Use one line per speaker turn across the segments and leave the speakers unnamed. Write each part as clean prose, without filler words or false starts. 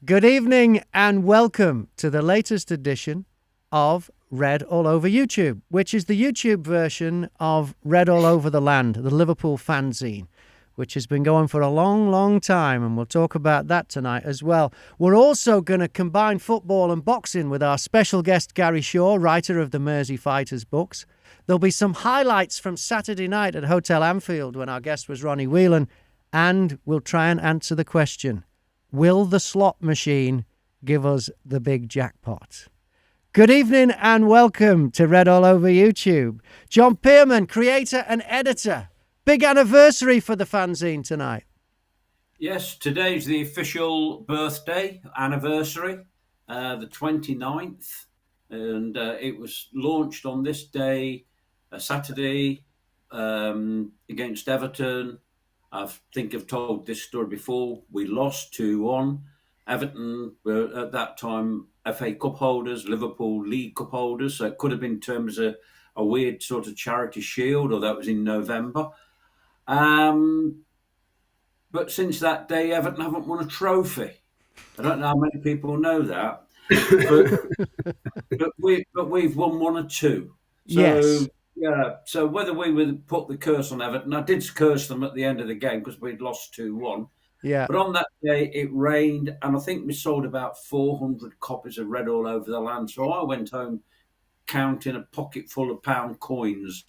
Good evening and welcome to the latest edition of Red All Over YouTube, which is the YouTube version of Red All Over the Land, the Liverpool Fanzine, which has been going for a long, long time, and we'll talk about that tonight as well. We're also going to combine football and boxing with our special guest Gary Shaw, writer of the Mersey Fighters books. There'll be some highlights from Saturday night at Hotel Anfield when our guest was Ronnie Whelan, and we'll try and answer the question: will the slot machine give us the big jackpot? Good evening and welcome to Red All Over YouTube. John Pearman, creator and editor. Big anniversary for the fanzine tonight.
Yes, today's the official birthday anniversary, the 29th. And it was launched on this day, Saturday, against Everton. I think I've told this story before. We lost 2-1. Everton were at that time FA Cup holders, Liverpool League Cup holders. So it could have been terms of a weird sort of charity shield, or that was in November. But since that day, Everton haven't won a trophy. I don't know how many people know that. but we've won one or two. So,
yes.
Yeah, so whether we would put the curse on Everton, I did curse them at the end of the game because we'd lost 2-1.
Yeah.
But on that day, it rained, and I think we sold about 400 copies of Red All Over the Land. So I went home counting a pocket full of pound coins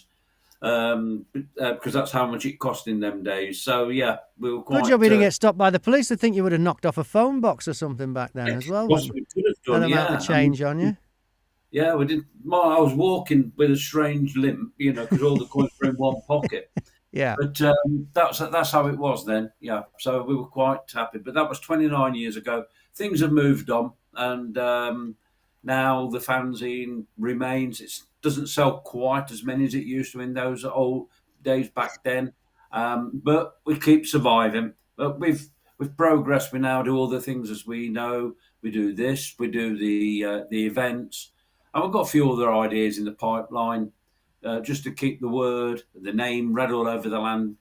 because that's how much it cost in them days. So, yeah, we were quite...
Good job we didn't get stopped by the police. I think you would have knocked off a phone box or something back then as well.
Yes, we could have done,
that amount of change on you.
Yeah, we did. I was walking with a strange limp, because all the coins were in one pocket.
Yeah.
But that's how it was then. Yeah, so we were quite happy. But that was 29 years ago. Things have moved on, and now the fanzine remains. It doesn't sell quite as many as it used to in those old days back then, but we keep surviving. But with progress, we now do all the things as we know. We do this. We do the events. And we've got a few other ideas in the pipeline, just to keep the word, the name, Red All Over the Land,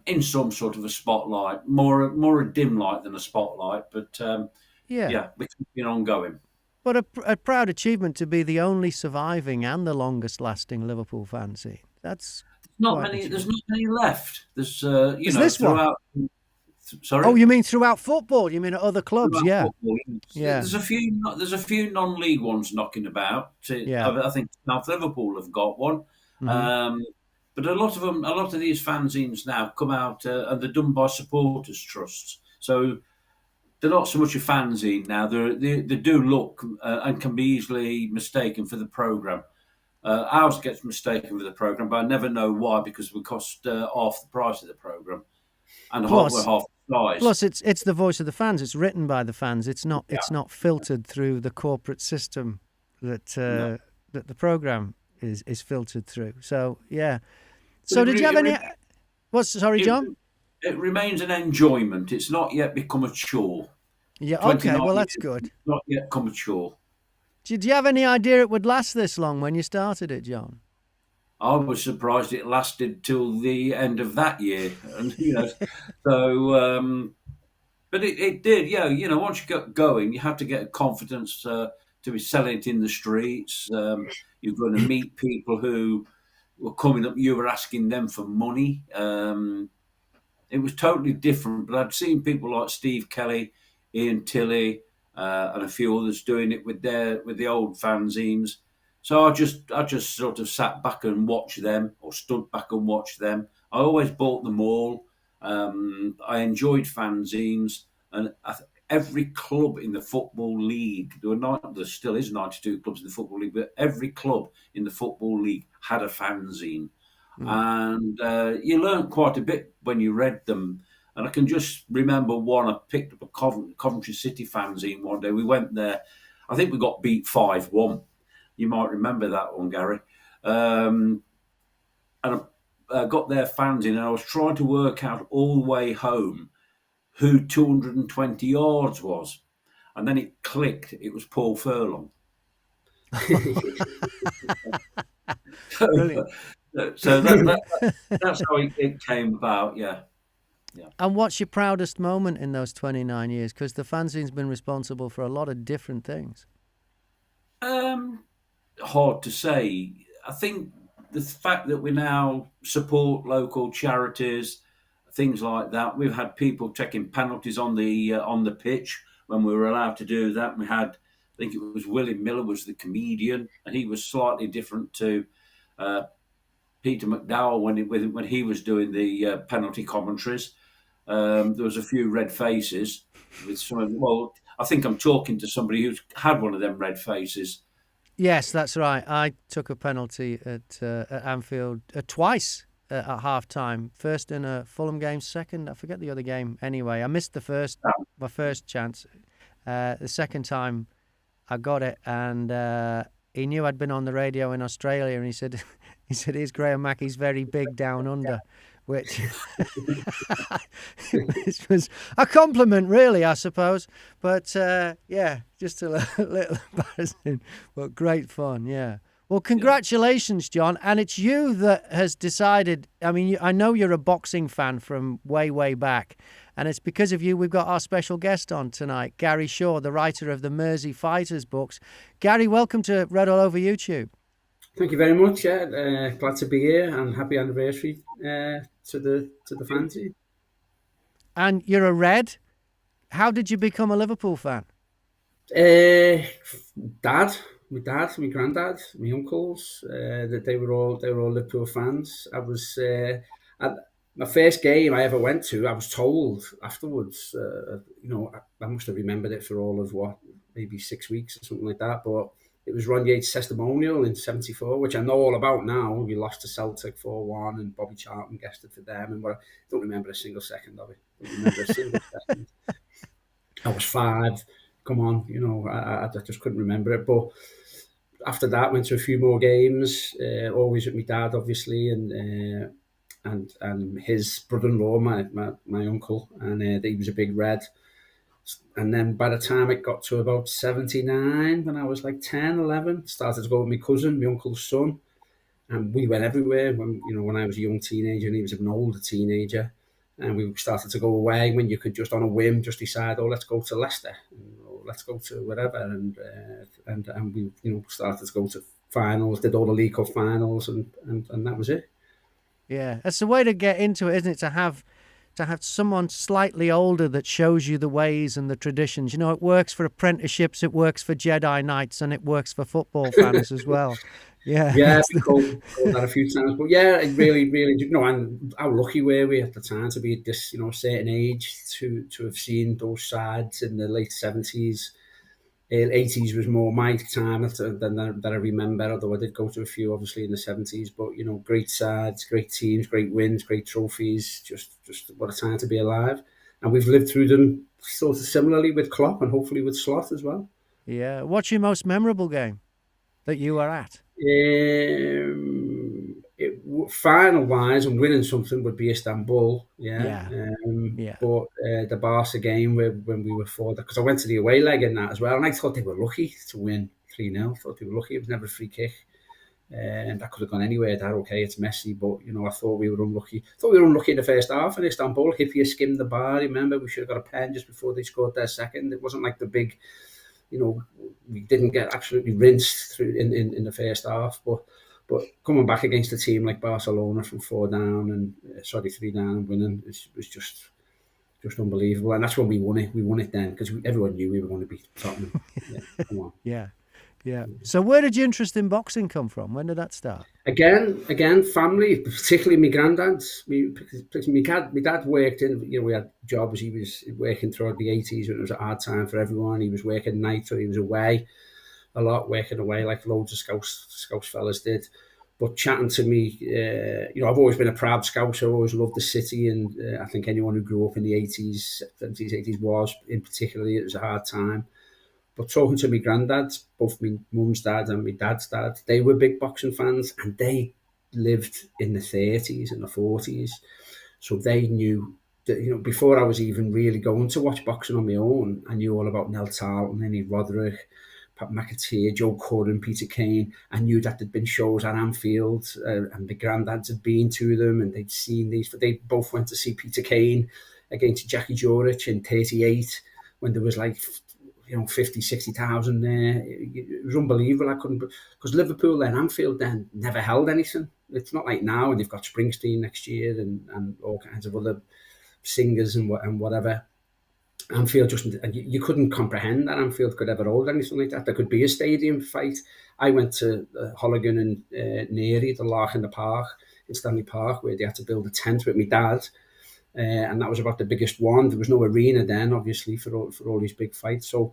in some sort of a spotlight, more a dim light than a spotlight. But yeah, we keep it ongoing.
But a proud achievement to be the only surviving and the longest lasting Liverpool fanzine. That's
not many. There's not many left. There's
this
throughout.
One?
Sorry.
Oh, you mean throughout football? You mean at other clubs?
Throughout
yeah.
Football.
Yeah.
There's a few non-league ones knocking about.
Yeah.
I think South Liverpool have got one. Mm-hmm. But a lot of these fanzines now come out and they're done by supporters trusts. So they're not so much a fanzine now. They do look and can be easily mistaken for the programme. Ours gets mistaken for the programme, but I never know why, because we cost half the price of the programme. And half the size.
Plus, it's the voice of the fans. It's written by the fans. It's not filtered through the corporate system that that the programme is filtered through. So yeah. So did you have any? Sorry, John?
It remains an enjoyment. It's not yet become a chore.
Yeah. Okay. Well, that's good.
Not yet become a chore.
Did you have any idea it would last this long when you started it, John?
I was surprised it lasted till the end of that year, and so. But it did, yeah. Once you get going, you have to get confidence to be selling it in the streets. You're going to meet people who were coming up. You were asking them for money. It was totally different. But I'd seen people like Steve Kelly, Ian Tilley, and a few others doing it with the old fanzines. So I just sort of sat back and watched them, or stood back and watched them. I always bought them all. I enjoyed fanzines, and every club in the Football League, there still is 92 clubs in the Football League, but every club in the Football League had a fanzine. And you learned quite a bit when you read them. And I can just remember one. I picked up a Coventry City fanzine one day. We went there. I think we got beat 5-1. You might remember that one, Gary. And I got their fanzine, and I was trying to work out all the way home who 220 yards was. And then it clicked. It was Paul Furlong.
Brilliant.
So that's how it came about, yeah. yeah.
And what's your proudest moment in those 29 years? Because the fanzine's been responsible for a lot of different things.
Um, Hard to say. I think the fact that we now support local charities, things like that. We've had people taking penalties on the pitch when we were allowed to do that. We had, I think it was Willie Miller was the comedian, and he was slightly different to uh, Peter McDowell when he was doing the penalty commentaries. There was a few red faces with some. Well, I think I'm talking to somebody who's had one of them red faces.
Yes, that's right. I took a penalty at Anfield twice at half time. First in a Fulham game, second, I forget the other game. Anyway, I missed my first chance. The second time I got it, and he knew I'd been on the radio in Australia, and he said, "Here's Graham Mack. He's very big down under," which which was a compliment, really, I suppose. But yeah, just a little embarrassing, but great fun. Yeah. Well, congratulations, John. And it's you that has decided. I mean, I know you're a boxing fan from way, way back. And it's because of you we've got our special guest on tonight, Gary Shaw, the writer of the Mersey Fighters books. Gary, welcome to Red All Over YouTube.
Thank you very much. Yeah, glad to be here, and happy anniversary to the fanzine.
And you're a Red. How did you become a Liverpool fan?
My dad, my granddad, my uncles. That they were all Liverpool fans. My first game I ever went to, I was told afterwards. I must have remembered it for all of maybe 6 weeks or something like that. But it was Ron Yates' testimonial in '74, which I know all about now. We lost to Celtic 4-1, and Bobby Charlton guessed it for them. And I don't remember a single second of it. I don't remember a single second. I was 5. Come on, I just couldn't remember it. But after that, went to a few more games. Always with my dad, obviously, and his brother-in-law, my uncle, and he was a big Red. And then by the time it got to about 79, when I was like 10, 11, started to go with my cousin, my uncle's son, and we went everywhere. When I was a young teenager and he was an older teenager, and we started to go away when you could just on a whim just decide, let's go to Leicester, or let's go to wherever, and we started to go to finals, did all the League Cup finals, and that was it.
Yeah, that's the way to get into it, isn't it? To have someone slightly older that shows you the ways and the traditions. It works for apprenticeships, it works for Jedi Knights, and it works for football fans as well. Yeah.
Yeah, we called that a few times. But yeah, it really, really, and how lucky were we at the time to be at this, certain age to have seen those sides in the late 70s. 80s was more my time than I remember, although I did go to a few, obviously, in the 70s. But, great sides, great teams, great wins, great trophies, just what a time to be alive. And we've lived through them sort of similarly with Klopp and hopefully with Slot as well.
Yeah. What's your most memorable game that you were at?
Final-wise and winning something would be Istanbul, yeah. But the Barca game when we were 4, because I went to the away leg in that as well, and I thought they were lucky to win 3-0. Thought they were lucky. It was never a free kick, and that could have gone anywhere. Okay, it's messy, but I thought we were unlucky. In the first half in Istanbul. Hippier skimmed the bar. Remember, we should have got a pen just before they scored their second. It wasn't like the big. We didn't get absolutely rinsed through in the first half, but coming back against a team like Barcelona from 3 down and winning was just unbelievable. And that's when we won it. We won it then because everyone knew we were going to beat Tottenham. Yeah, come on.
Yeah. So where did your interest in boxing come from? When did that start?
Again, family, particularly my granddad. My dad worked in, we had jobs. He was working throughout the 80s when it was a hard time for everyone. He was working nights, or he was away a lot, working away like loads of Scouse fellas did. But chatting to me, I've always been a proud Scouse. I always loved the city, and I think anyone who grew up in the 80s, 70s, 80s was, in particularly, it was a hard time. But talking to my granddads, both my mum's dad and my dad's dad, they were big boxing fans, and they lived in the 30s and the 40s. So they knew that, before I was even really going to watch boxing on my own, I knew all about Nell Tarleton, Henry Roderick, Pat McAteer, Joe Curran, Peter Kane. I knew that there'd been shows at Anfield, and the granddads had been to them, and they'd seen these. But they both went to see Peter Kane against Jackie Jurich in '38, when there was like 50, 60,000 there. It was unbelievable. I couldn't, because Liverpool and Anfield then never held anything. It's not like now, and they've got Springsteen next year and all kinds of other singers and whatever. Anfield and you couldn't comprehend that Anfield could ever hold anything like that. There could be a stadium fight. I went to Holligan and Neary, the Lark in the Park, in Stanley Park, where they had to build a tent with my dad. And that was about the biggest one. There was no arena then, obviously, for all these big fights. So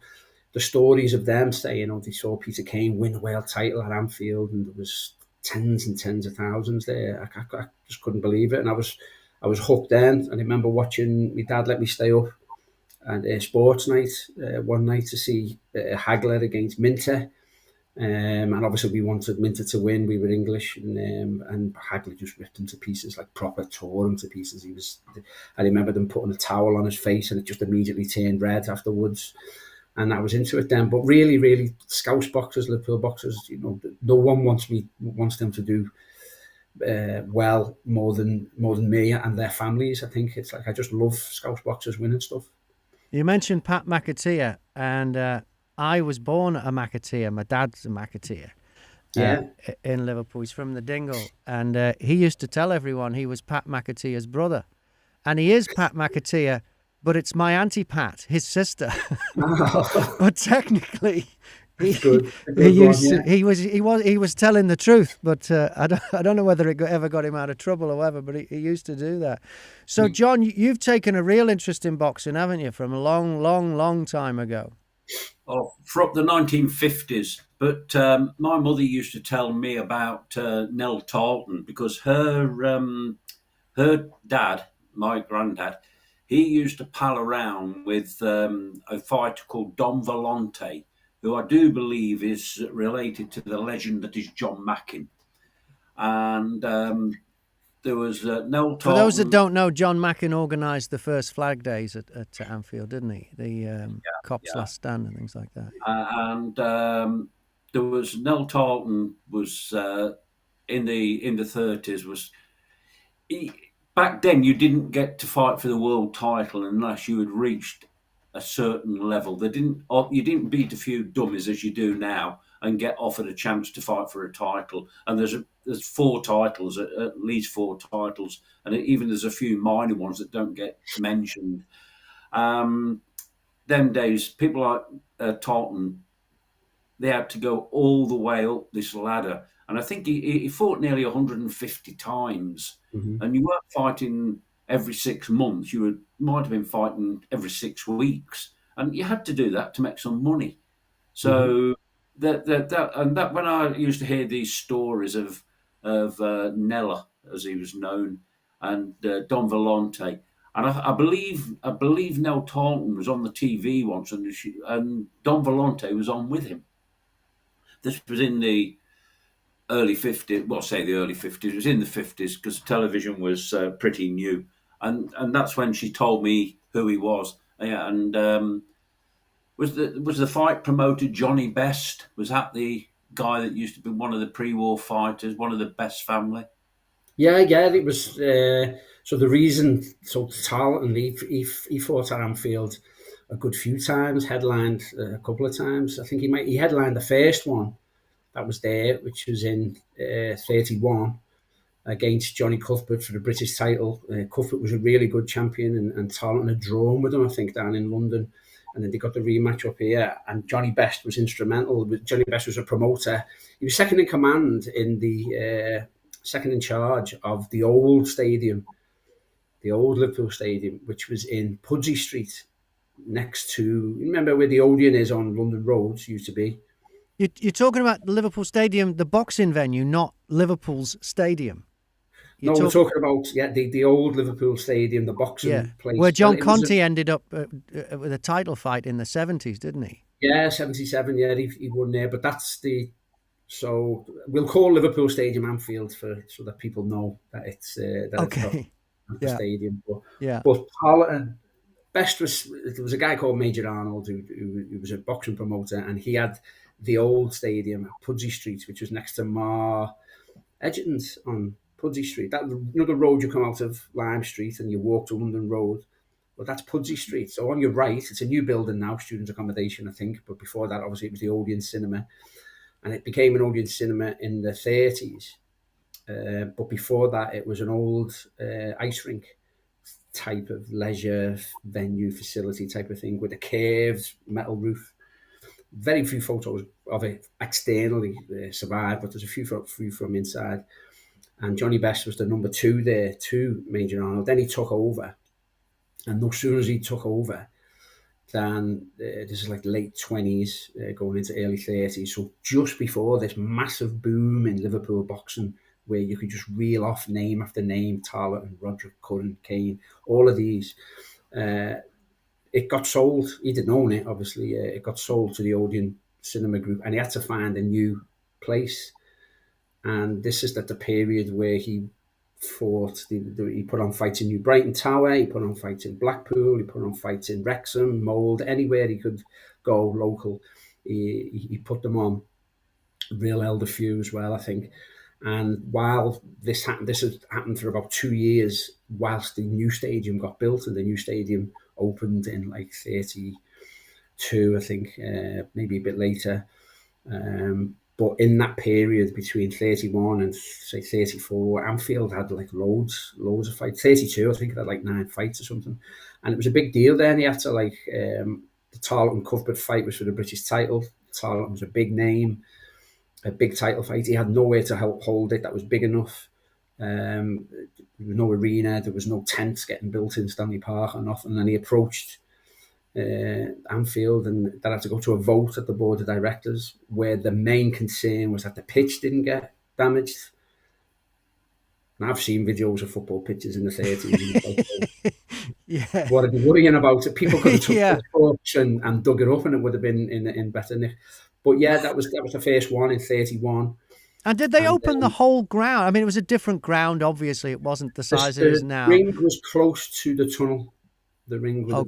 the stories of them saying, they saw Peter Kane win the world title at Anfield, and there was tens and tens of thousands there. I just couldn't believe it. And I was hooked then. And I remember watching, my dad let me stay up at sports night one night to see Hagler against Minter. And obviously we wanted Minter to win. We were English, and Hagler just ripped him to pieces, like proper tore him to pieces. I remember them putting a towel on his face, and it just immediately turned red afterwards. And I was into it then. But really, really, Scouse boxers, Liverpool boxers, no one wants them to do well more than me and their families. I think it's like I just love Scouse boxers winning stuff.
You mentioned Pat McAteer, and I was born a McAteer. My dad's a McAteer in Liverpool. He's from the Dingle, and he used to tell everyone he was Pat McAteer's brother. And he is Pat McAteer, but it's my Auntie Pat, his sister. But technically, he was telling the truth, but I don't know whether it ever got him out of trouble or whatever, but he used to do that. So, John, you've taken a real interest in boxing, haven't you, from a long, long, long time ago?
Oh, from the 1950s. But my mother used to tell me about Nell Tarleton, because her dad, my granddad, he used to pal around with a fighter called Don Volante, who I do believe is related to the legend that is John Mackin. And there was Nell Tarleton.
For those that don't know, John Mackin organised the first flag days at Anfield, didn't he? The Cops Last Stand and things like that.
And there was Nell Tarleton was in the 30s. Back then, you didn't get to fight for the world title unless you had reached a certain level. You didn't beat a few dummies as you do now and get offered a chance to fight for a title. And there's 4 titles, at least 4 titles, and even there's a few minor ones that don't get mentioned. Them days, people like Tarleton, they had to go all the way up this ladder. And I think he fought nearly 150 times. Mm-hmm. And you weren't fighting every 6 months. You might have been fighting every 6 weeks. And you had to do that to make some money. So that when I used to hear these stories of Nella, as he was known, and Don Volante, and I believe Nell Tarleton was on the TV once, and Don Volante was on with him. This was in the early 50s, well, say the early 50s, it was in the 50s, because television was pretty new. And that's when she told me who he was. Yeah, and was the fight promoter Johnny Best? Was that the guy that used to be one of the pre-war fighters, one of the Best family?
Yeah, it was. So the reason, Tarleton, he fought at Anfield a good few times, headlined a couple of times. I think he headlined the first one that was there, which was in 31 against Johnny Cuthbert for the British title. Cuthbert was a really good champion, and Tarleton had drawn with him, I think, down in London. And then they got the rematch up here, and Johnny Best was instrumental. Johnny Best was a promoter. He was second in command second in charge of the old stadium, the old Liverpool Stadium, which was in Pudsey Street, next to, remember where the Odeon is on London Road, used to be?
You're talking about the Liverpool Stadium, the boxing venue, not Liverpool's stadium.
We're talking about the old Liverpool Stadium, the boxing place.
Where John Conte ended up with a title fight in the 70s, didn't he?
Yeah, 77, he won there. But that's so we'll call Liverpool Stadium Anfield so that people know that it's the stadium. But Tarleton, Best there was a guy called Major Arnold who was a boxing promoter, and he had the old stadium at Pudsey Street, which was next to Mar Edgerton's on Pudsey Street. That, you know, the road you come out of Lime Street and you walk to London Road. Well, that's Pudsey Street. So on your right, it's a new building now, student accommodation, I think. But before that, obviously, it was the Odeon Cinema. And it became an Odeon Cinema in the 30s. But before that, it was an old ice rink type of leisure venue facility type of thing with a curved metal roof. Very few photos of it externally survived, but there's a few from inside. And Johnny Best was the number 2 there to Major Arnold. Then he took over. And no sooner as he took over, then this is like late 20s, going into early 30s. So just before this massive boom in Liverpool boxing, where you could just reel off name after name, Tarleton, Roderick, Curran, Kane, all of these. It got sold. He didn't own it, obviously. It got sold to the Odeon Cinema Group, and he had to find a new place. And this is at the period where he fought. He put on fights in New Brighton Tower. He put on fights in Blackpool. He put on fights in Wrexham, Mould, anywhere he could go local. He put them on. Real elder few as well, I think. And while this happened, this had happened for about 2 years, whilst the new stadium got built, and the new stadium opened in like 32, I think, maybe a bit later. But in that period between 31 and say 34, Anfield had like loads of fights. 32, I think it had like 9 fights or something. And it was a big deal then. He had to like, the Tarleton Cuthbert fight was for the British title. Tarleton was a big name, a big title fight. He had nowhere to help hold it that was big enough. There was no arena, there was no tents getting built in Stanley Park or nothing. And he approached Anfield, and that had to go to a vote at the board of directors, where the main concern was that the pitch didn't get damaged. And I've seen videos of football pitches in the 30s.
Yeah.
What are they worrying about? People could have took the torch and dug it up, and it would have been in better nick. But yeah, that was the first one in 31.
And did they open the whole ground? I mean, it was a different ground, obviously. It wasn't the size it is now.
The ring was close to the tunnel. The ring would have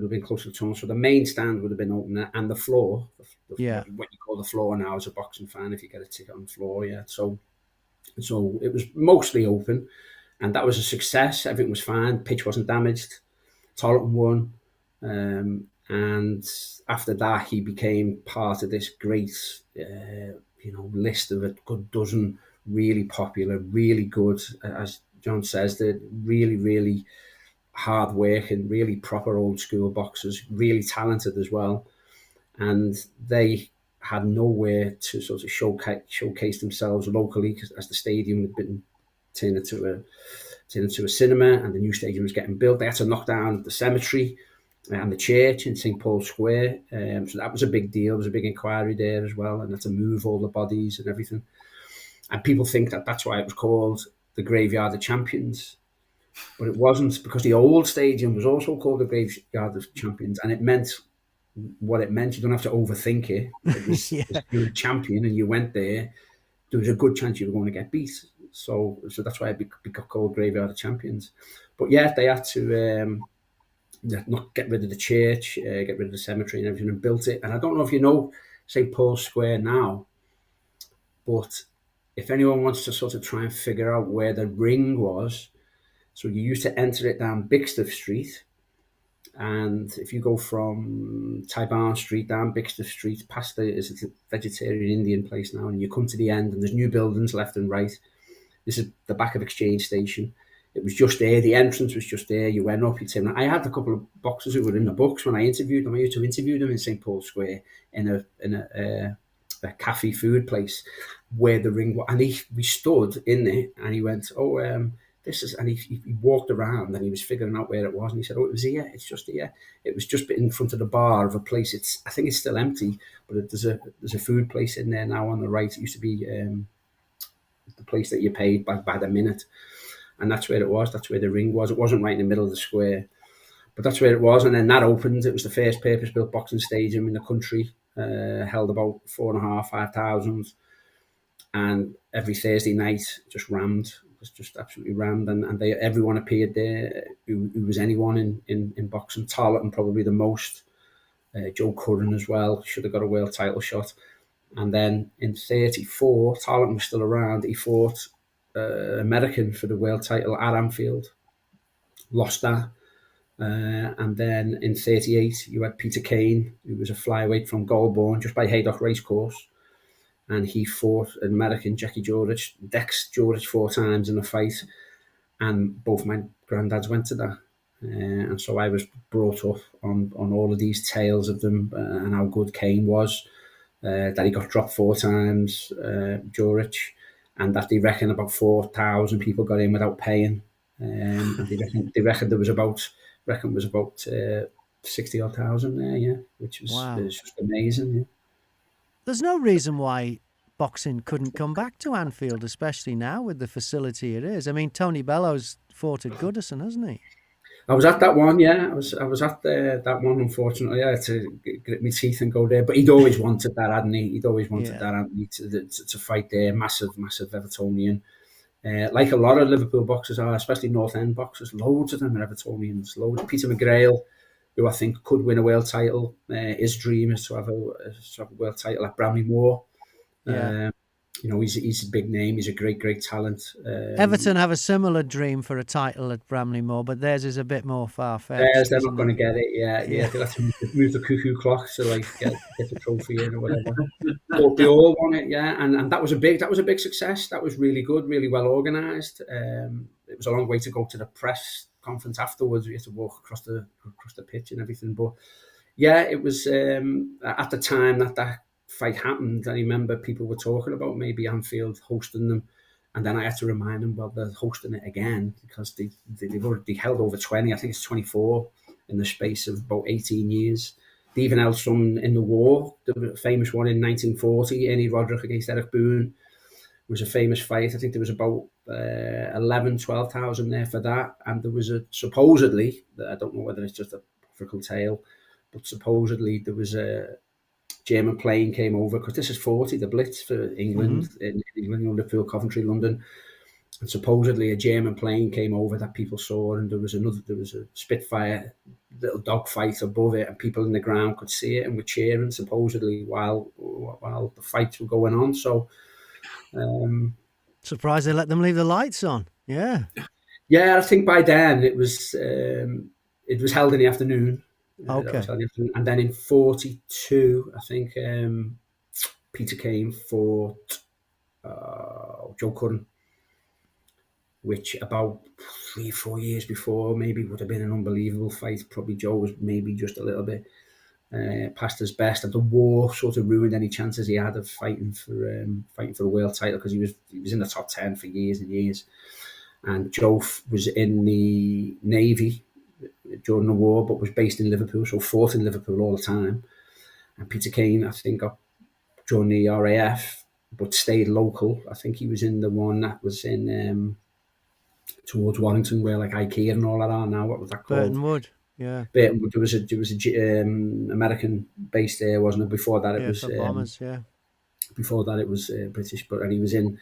been close to the tunnel. So the main stand would have been open, and the floor, what you call the floor now as a boxing fan, if you get a ticket on the floor, yeah. So it was mostly open, and that was a success. Everything was fine. Pitch wasn't damaged. Tarleton won. And after that, he became part of this great, list of a good dozen really popular, really good, as John says, they're really, really hard working, really proper old school boxers, really talented as well. And they had nowhere to sort of showcase themselves locally, as the stadium had been turned into a cinema, and the new stadium was getting built. They had to knock down the cemetery and the church in St. Paul's Square. So that was a big deal. There was a big inquiry there as well, and had to move all the bodies and everything. And people think that that's why it was called the Graveyard of Champions. But it wasn't, because the old stadium was also called the Graveyard of Champions, and it meant what it meant. You don't have to overthink it. It was, you're a champion and you went there was a good chance you were going to get beat. So that's why it got called Graveyard of Champions. But yeah, they had to not get rid of the church, get rid of the cemetery and everything, and built it. And I don't know if you know St. Paul's Square now, but if anyone wants to sort of try and figure out where the ring was, so you used to enter it down Bixter Street, and if you go from Tybarn Street down Bixter Street, past it's a vegetarian Indian place now, and you come to the end, and there's new buildings left and right. This is the back of Exchange Station. It was just there. The entrance was just there. You went up. You'd say, I had a couple of boxers who were in the books when I interviewed them. I used to interview them in St. Paul's Square in a cafe food place where the ring was. And we stood in there, and he went, this is, and he walked around, and he was figuring out where it was, and he said, it was here. It's just here. It was just in front of the bar of a place. I think it's still empty, but there's a food place in there now on the right. It used to be the place that you paid by the minute. And that's where it was. That's where the ring was. It wasn't right in the middle of the square, but that's where it was. And then that opened. It was the first purpose-built boxing stadium in the country. Held about 5,000. And every Thursday night, just rammed. It was just absolutely rammed. And everyone appeared there who was anyone in boxing. Tarleton probably the most. Joe Curran as well should have got a world title shot. And then in 34, Tarleton was still around. He fought American for the world title at Anfield, lost that. And then in 38, you had Peter Kane, who was a flyweight from Goulburn, just by Haydock Racecourse. And he fought an American, Dex George 4 times in a fight. And both my granddads went to that. And so I was brought up on all of these tales of them and how good Kane was. That he got dropped 4 times, George, and that they reckon about 4,000 people got in without paying. And they reckon there was about 60 odd thousand there, yeah, which was just amazing. Yeah.
There's no reason why boxing couldn't come back to Anfield, especially now with the facility it is. I mean, Tony Bellows fought at Goodison, hasn't he?
I was at that one, yeah. I was at that one, unfortunately. I had to grit my teeth and go there. But he'd always wanted that, hadn't he? He'd always wanted that, hadn't he, to fight there. Massive Evertonian. Like a lot of Liverpool boxers are, especially North End boxers. Loads of them are Evertonians. Loads. Peter McGrail, who I think could win a world title. His dream is to have a world title at Bramley-Moore.
Yeah.
He's a big name. He's a great talent.
Everton have a similar dream for a title at Bramley-Moore, but theirs is a bit more far-fetched.
They're not going to get it. Yeah. They'll have to move the cuckoo clock to get the trophy in or whatever. But they all want it, yeah. And that was a big success. That was really good, really well organised. It was a long way to go to the press conference afterwards. We had to walk across the pitch and everything. But yeah, it was at the time that fight happened. I remember people were talking about maybe Anfield hosting them, and then I had to remind them, well, they're hosting it again because they've already held over 20. I think it's 24 in the space of about 18 years. They even held some in the war. The famous one in 1940, Ernie Roderick against Eric Boone, was a famous fight. I think there was about 12,000 there for that, and there was supposedly, I don't know whether it's just a apocryphal tale, but supposedly there was a German plane came over, because this is 40, the Blitz for England, in England, Liverpool, Coventry, London. And supposedly a German plane came over that people saw, and there was a Spitfire little dogfight above it, and people in the ground could see it and were cheering, supposedly, while the fights were going on. So,
surprised they let them leave the lights on. Yeah.
Yeah, I think by then it was held in the afternoon.
Okay.
And then in 42, I think Peter Kane fought Joe Curran, which about 3-4 years before maybe would have been an unbelievable fight. Probably Joe was maybe just a little bit past his best, and the war sort of ruined any chances he had of fighting for a world title, because he was in the top 10 for years and years. And Joe was in the Navy during the war, but was based in Liverpool, so fought in Liverpool all the time. And Peter Kane, I think, got joined the RAF, but stayed local. I think he was in the one that was in towards Warrington, where like IKEA and all that are now. What was that called?
Burton Wood. Yeah.
Burton Wood. There was a American base there, wasn't it? Before that, it was
bombers.
Before that, it was British. And he was in.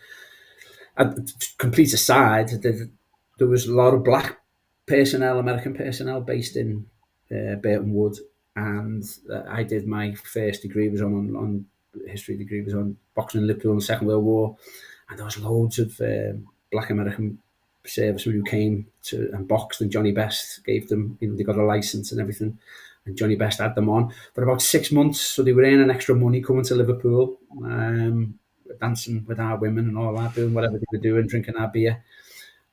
Complete aside, there was a lot of black personnel, American personnel, based in Burton Wood, and I did my first degree was on history degree was on boxing in Liverpool in the Second World War, and there was loads of black American servicemen who came to and boxed, and Johnny Best gave them, they got a license and everything, and Johnny Best had them on for about 6 months, so they were earning extra money coming to Liverpool, dancing with our women and all that, doing whatever they were doing, drinking our beer.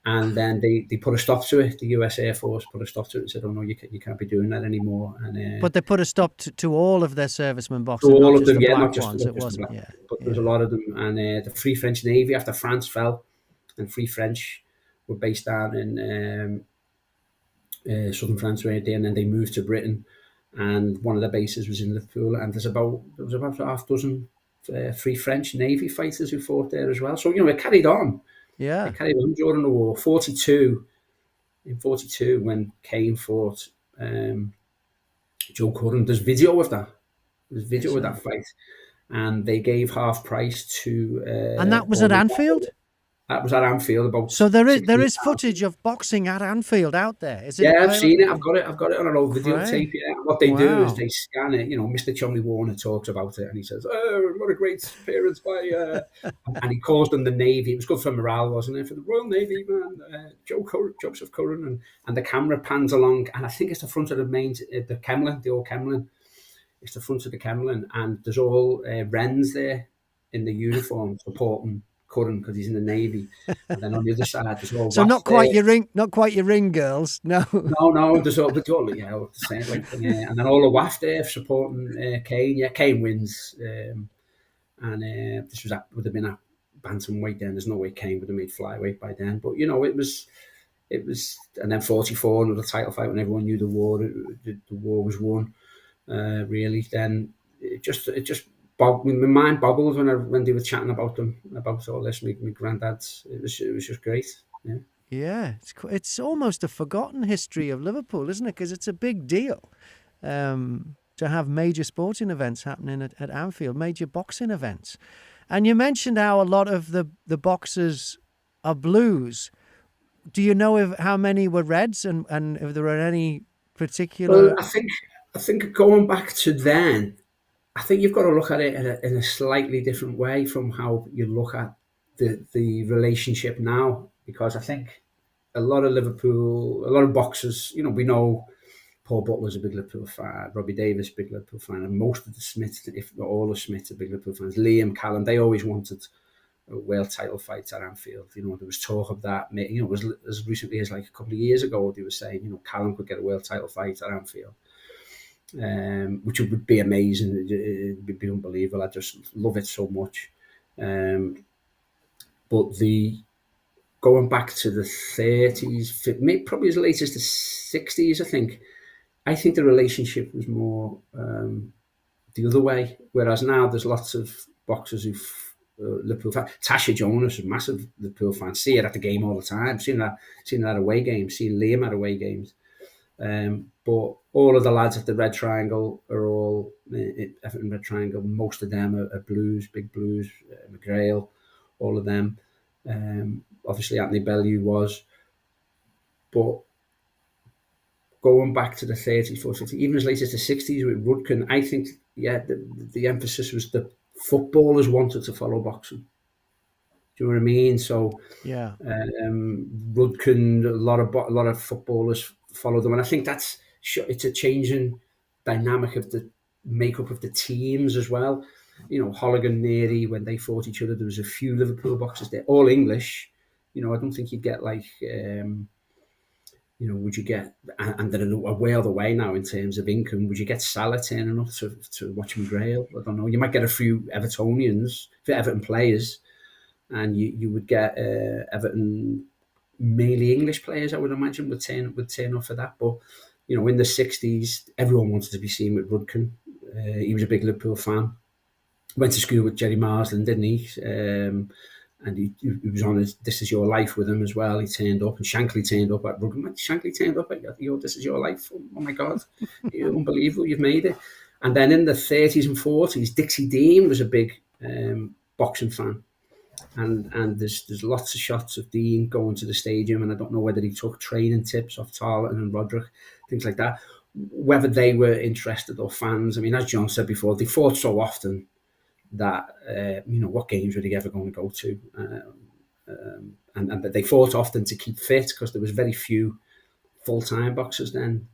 And then they put a stop to it. The US Air Force put a stop to it and said, "Oh no, you can't be doing that anymore." And
but they put a stop to all of their servicemen boxing,
all
not
of
just
them,
the
yeah,
black
not just
ones.
the
It wasn't,
black, but there was a lot of them. And the Free French Navy, after France fell, and Free French were based down in southern France, right there, and then they moved to Britain. And one of the bases was in Liverpool, and there was about half dozen Free French Navy fighters who fought there as well. So it carried on.
Yeah.
It carried on during the war. In 42, when Kane fought Joe Curran, there's video of that. There's video of that fight. And they gave half price to...
and that was at Anfield?
That was at Anfield about.
So there is footage of boxing at Anfield out there. Is it?
Yeah, I've seen it. I've got it on an old videotape. Yeah. What they do is
Wow.
they scan it. Mr. Chumley Warner talks about it, and he says, "Oh, what a great appearance by," and he calls them the Navy. It was good for morale, wasn't it, for the Royal Navy man, Joseph Curran, and the camera pans along, and I think it's the front of the Kemlin, the old Kemlin. It's the front of the Kemlin, and there's all Wrens there in the uniform supporting Curran because he's in the Navy, and then on the other side there's all.
So not quite your ring girls, no.
No, there's all the same, and then all the WAF there supporting Kane. Yeah, Kane wins, and this would have been at bantamweight then. There's no way Kane would have made flyweight by then, but it was, and then 44 another title fight when everyone knew the war was won. Really, then it just my mind boggled when they were chatting about all this. My granddad's. It was just great. Yeah.
Yeah, it's almost a forgotten history of Liverpool, isn't it? Because it's a big deal to have major sporting events happening at Anfield, major boxing events. And you mentioned how a lot of the boxers are blues. Do you know how many were reds and if there are any particular?
Well, I think going back to then, I think you've got to look at it in a slightly different way from how you look at the relationship now, because I think a lot of boxers, we know Paul Butler's a big Liverpool fan, Robbie Davis, big Liverpool fan, and most of the Smiths, if not all the Smiths, are big Liverpool fans. Liam, Callum, they always wanted a world title fight at Anfield. There was talk of that. It was as recently as like a couple of years ago, they were saying, Callum could get a world title fight at Anfield. Which would be amazing. It would be unbelievable. I just love it so much. But going back to the 30s, maybe probably as late as the 60s, I think the relationship was more the other way. Whereas now there's lots of boxers who Liverpool fans. Tasha Jonas is a massive Liverpool fan. See it at the game all the time. Seen that at away games. Seen Liam at away games. But all of the lads at the Red Triangle are all Everton Red Triangle. Most of them are blues, big blues. McGrail, all of them. Obviously, Anthony Bellew was. But going back to the 30s, 40s, 50s, even as late as the 60s with Rudkin, I think, the emphasis was that footballers wanted to follow boxing. Do you know what I mean? So,
yeah,
Rudkin, a lot of footballers followed them, and I think it's a changing dynamic of the makeup of the teams as well. Holligan, Neary, when they fought each other, there was a few Liverpool boxers there, all English. I don't think you'd get like, would you get, and they're a world away now in terms of income, would you get Salah turning up to watch McGrail? I don't know. You might get a few Everton players, and you would get Everton, mainly English players, I would imagine, would turn up for that. But, in the 60s, everyone wanted to be seen with Rudkin. He was a big Liverpool fan. Went to school with Jerry Marsden, didn't he? And he was on This Is Your Life with him as well. He turned up, and Shankly turned up at Rudkin. Shankly turned up at This Is Your Life. Oh my God, unbelievable, you've made it. And then in the 30s and 40s, Dixie Dean was a big boxing fan. And there's lots of shots of Dean going to the stadium, and I don't know whether he took training tips off Tarleton and Roderick, things like that. Whether they were interested or fans. I mean, as John said before, they fought so often that what games were they ever going to go to? And they fought often to keep fit because there was very few full-time boxers then.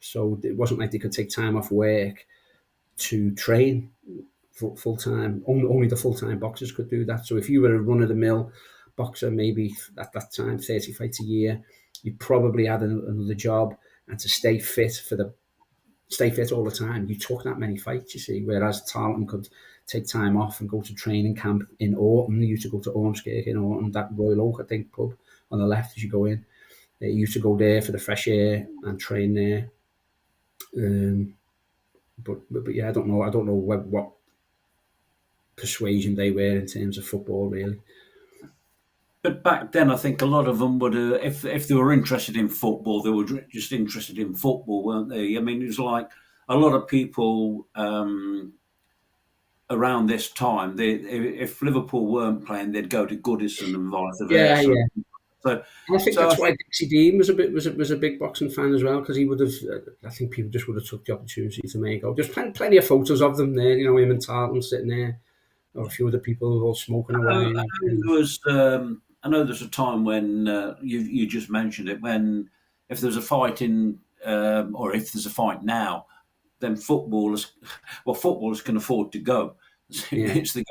So it wasn't like they could take time off work to train full-time. Only the full-time boxers could do that. So if you were a run-of-the-mill boxer, maybe at that time 30 fights a year, you probably had another job, and to stay fit all the time, you took that many fights, you see, whereas Tarleton could take time off and go to training camp in Orton. You used to go to Ormskirk in Orton, that Royal Oak, I think, pub on the left as you go in. You used to go there for the fresh air and train there. But yeah, I don't know what persuasion they were in terms of football, really.
But back then, I think a lot of them would, if they were interested in football, they were just interested in football, weren't they? I mean, it was like a lot of people are around this time, if Liverpool weren't playing, they'd go to Goodison and vice
Yeah,
versa.
yeah.
So
I think that's why Dixie Dean was a big boxing fan as well, because he would have. I think people just would have took the opportunity to make go. There's plenty of photos of them there. You know, him and Tarleton sitting there, or a few other people all smoking away.
I know there's a time when you just mentioned it, when if there's a fight or if there's a fight now, then footballers can afford to go.
Yeah.
It's the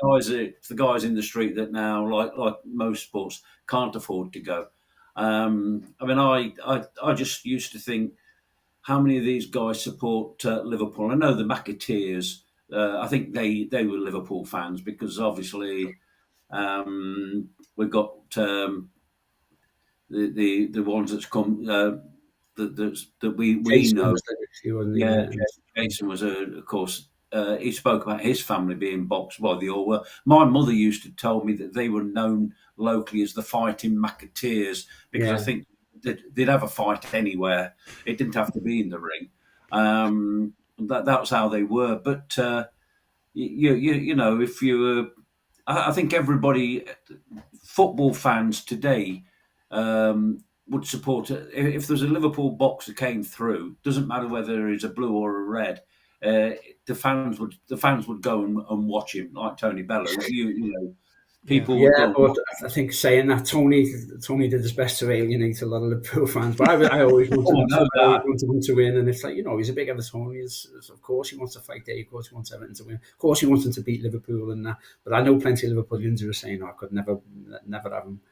guys in the street that now, like most sports, can't afford to go. I mean, I just used to think, how many of these guys support Liverpool? I know the McAteers. I think they were Liverpool fans, because obviously we've got the ones that's come that we
Jason
know.
Yeah,
Jason was of course. He spoke about his family being boxed. Well, they all were. My mother used to tell me that they were known locally as the Fighting McAteers, because I think they'd have a fight anywhere. It didn't have to be in the ring. That was how they were. But you know, if you, I think everybody, football fans today, would support it. If there's a Liverpool boxer came through, doesn't matter whether he's a blue or a red. The fans would go and watch him, like Tony Bellews. You know, people would go.
But I think saying that Tony did his best to alienate a lot of Liverpool fans. But I always wanted him to win, and it's like, you know, he's a big Evertonian. Of course, he wants to fight there. Of course, he wants Everton to win. Of course, he wants him to beat Liverpool and that. But I know plenty of Liverpoolians who are saying, "Oh, I could never have him."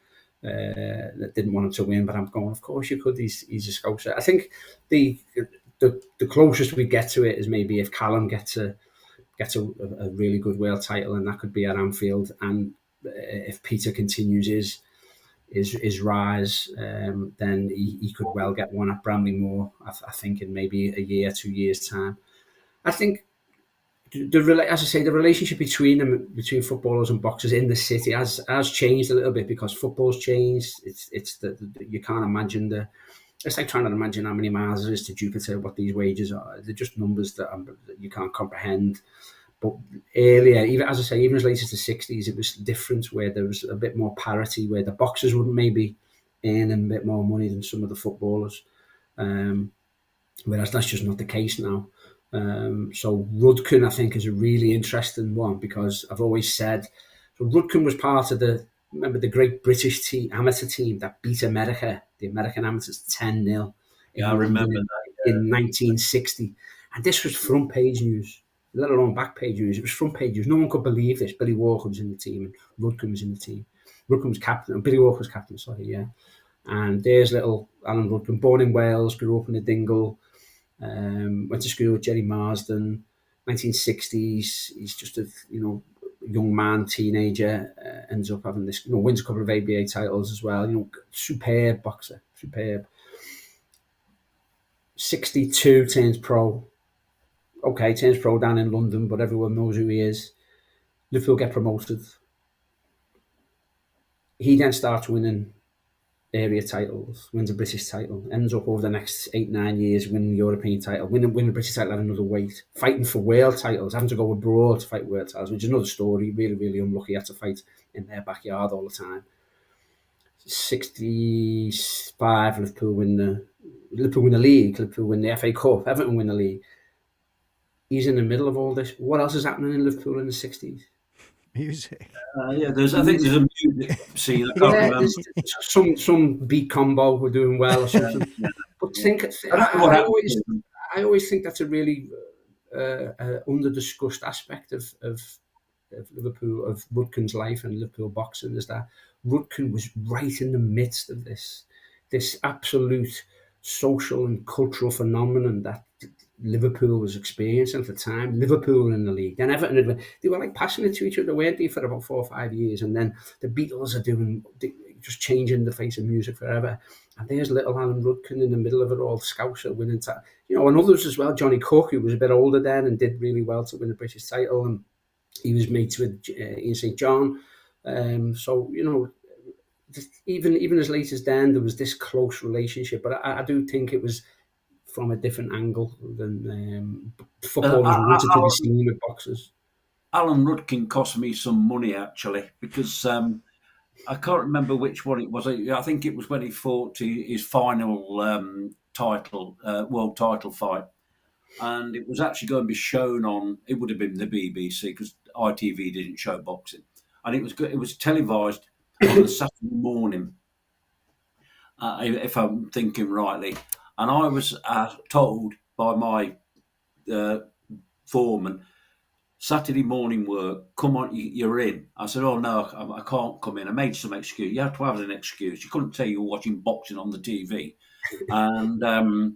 That didn't want him to win, but I'm going, of course you could. He's a Scouser. I think the closest we get to it is maybe if Callum gets a really good world title, and that could be at Anfield, and if Peter continues his rise, then he could well get one at Bramley-Moore. I think in maybe a year, 2 years time. I think as I say, the relationship between footballers and boxers in the city has changed a little bit, because football's changed. It's you can't imagine it's like trying to imagine how many miles there is to Jupiter, what these wages are. They're just numbers that you can't comprehend. But earlier, even as late as the 60s, it was different, where there was a bit more parity, where the boxers would maybe earn a bit more money than some of the footballers. Whereas that's just not the case now. So Rudkin, I think, is a really interesting one, because I've always said, so Rudkin was part of the Great British amateur team that beat America, the American amateurs, 10-0.
Yeah, I remember that.
In 1960. And this was front page news, let alone back page news. It was front page news. No one could believe this. Billy Walker was in the team, and Rudkin was in the team. Rudkin was captain, and Billy Walker was captain, And there's little Alan Rudkin, born in Wales, grew up in a dingle. Went to school with Jerry Marsden, 1960s. He's just a young man, teenager. Ends up having this, wins a couple of ABA titles as well. Superb boxer, superb. 62 turns pro. Okay, turns pro down in London, but everyone knows who he is. Liverpool get promoted. He then starts winning area titles, wins a British title, ends up over the next 8-9 years winning the European title, winning a British title at another weight, fighting for world titles, having to go abroad to fight world titles, which is another story. Really, really unlucky. Had to fight in their backyard all the time. 65, Liverpool win the league, Liverpool win the FA Cup, Everton win the league. He's in the middle of all this. What else is happening in Liverpool in the 60s?
Music.
I think there's a music scene. I can't remember.
Some beat combo were doing well or something. But I always think that's a really under discussed aspect of Liverpool, of Rudkin's life and Liverpool boxing, is that Rudkin was right in the midst of this absolute social and cultural phenomenon that Liverpool was experiencing at the time. Liverpool in the league, then Everton. They were like passing it to each other, weren't they, for about 4 or 5 years? And then the Beatles are just changing the face of music forever. And there's little Alan Rudkin in the middle of it all, Scouser winning, and others as well. Johnny Cook, who was a bit older then and did really well to win the British title, and he was mates with Ian St. John. Even as late as then, there was this close relationship. But I do think it was from a different angle than footballers wanted to be seen with boxers.
Alan Rudkin cost me some money actually, because I can't remember which one it was. I think it was when he fought his final title, world title fight, and it was actually going to be shown on. It would have been the BBC because ITV didn't show boxing, and it was televised on the Saturday morning, if I'm thinking rightly. And I was told by my foreman, Saturday morning work, come on, you're in. I said, oh no, I can't come in. I made some excuse. You have to have an excuse. You couldn't say you were watching boxing on the TV. And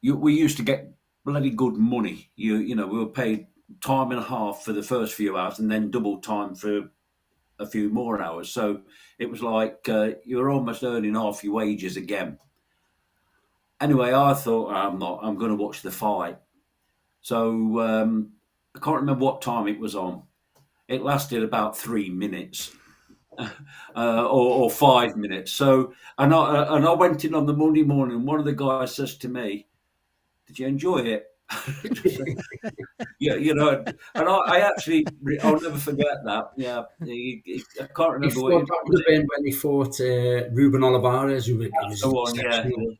we used to get bloody good money. You know, we were paid time and a half for the first few hours and then double time for a few more hours. So it was like you were almost earning half your wages again. Anyway, I thought, I'm going to watch the fight. So I can't remember what time it was on. It lasted about 3 minutes or 5 minutes. So, and I went in on the Monday morning. And one of the guys says to me, "Did you enjoy it?" Yeah, you know, and I actually, I'll never forget that. Yeah, I can't remember what
that would have been when he fought Ruben Olivares, who was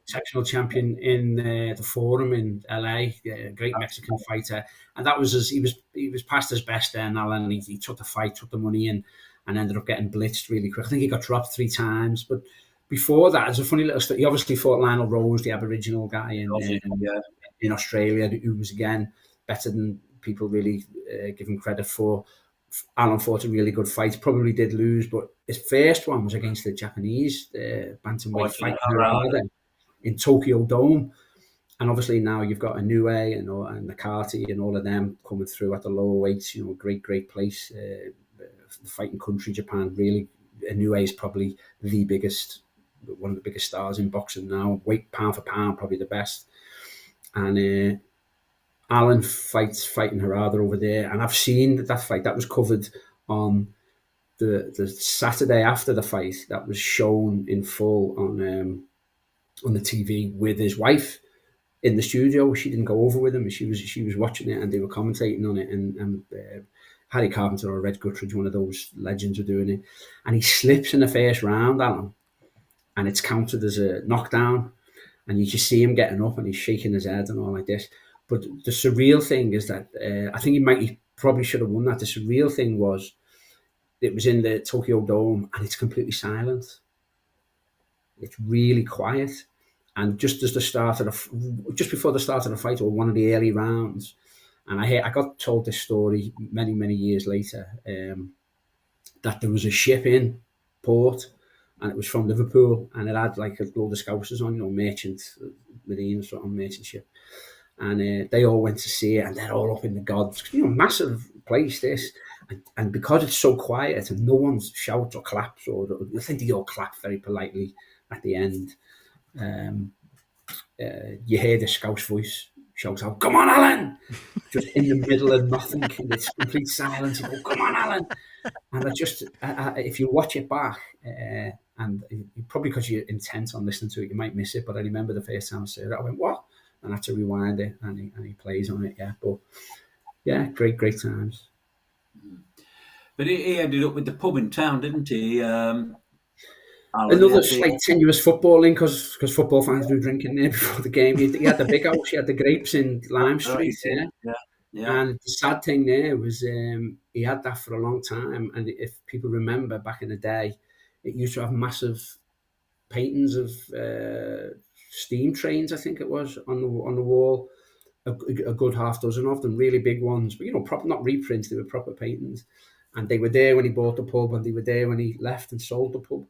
sectional champion in the Forum in LA, great Mexican fighter, and that was he was past his best then. Alan, he took the fight, took the money in, and ended up getting blitzed really quick. I think he got dropped 3 times, but before that, it's a funny little story. He obviously fought Lionel Rose, the Aboriginal guy in Australia, who was again better than people really give him credit for. Alan fought a really good fight, probably did lose, but his first one was against the Japanese bantamweight fight in Tokyo Dome. And obviously now you've got Inoue and Nakati and all of them coming through at the lower weights, you know, great place. The fighting country, Japan, really. Inoue is probably one of the biggest stars in boxing now. Weight pound for pound, probably the best. And Alan fighting Harada over there, and I've seen that fight that was covered on the Saturday after the fight. That was shown in full on the TV with his wife in the studio. She didn't go over with him. She was watching it, and they were commentating on it. And Harry Carpenter or Red Guttridge, one of those legends, were doing it, and he slips in the first round, Alan, and it's counted as a knockdown. And you just see him getting up and he's shaking his head and all like this. But the surreal thing is that I think he probably should have won that. The surreal thing was it was in the Tokyo Dome and it's completely silent. It's really quiet. And just before the start of the fight, or one of the early rounds, and I got told this story many years later, that there was a ship in port. And it was from Liverpool, and it had like a load of Scousers on, you know, merchant marines on merchant ship, and they all went to see it, and they're all up in the gods, you know, massive place this, and because it's so quiet and no one shouts or claps, or I think they all clap very politely at the end. You hear the Scouse voice shout out, "Come on, Alan!" Just in the middle of nothing, and it's complete silence. You go, "Come on, Alan!" And if you watch it back. And probably because you're intent on listening to it, you might miss it. But I remember the first time I said it, I went, "What?" And I had to rewind it, and he plays on it. Yeah, but yeah, great times.
But he ended up with the pub in town, didn't he?
Another slight tenuous footballing, because football fans do drink in there before the game. He had the big house, he had the Grapes in Lime Street. Yeah. And the sad thing there was he had that for a long time. And if people remember back in the day, it used to have massive paintings of steam trains, I think it was, on the wall. A good half dozen of them, really big ones, but you know, not reprints. They were proper paintings, and they were there when he bought the pub, and they were there when he left and sold the pub.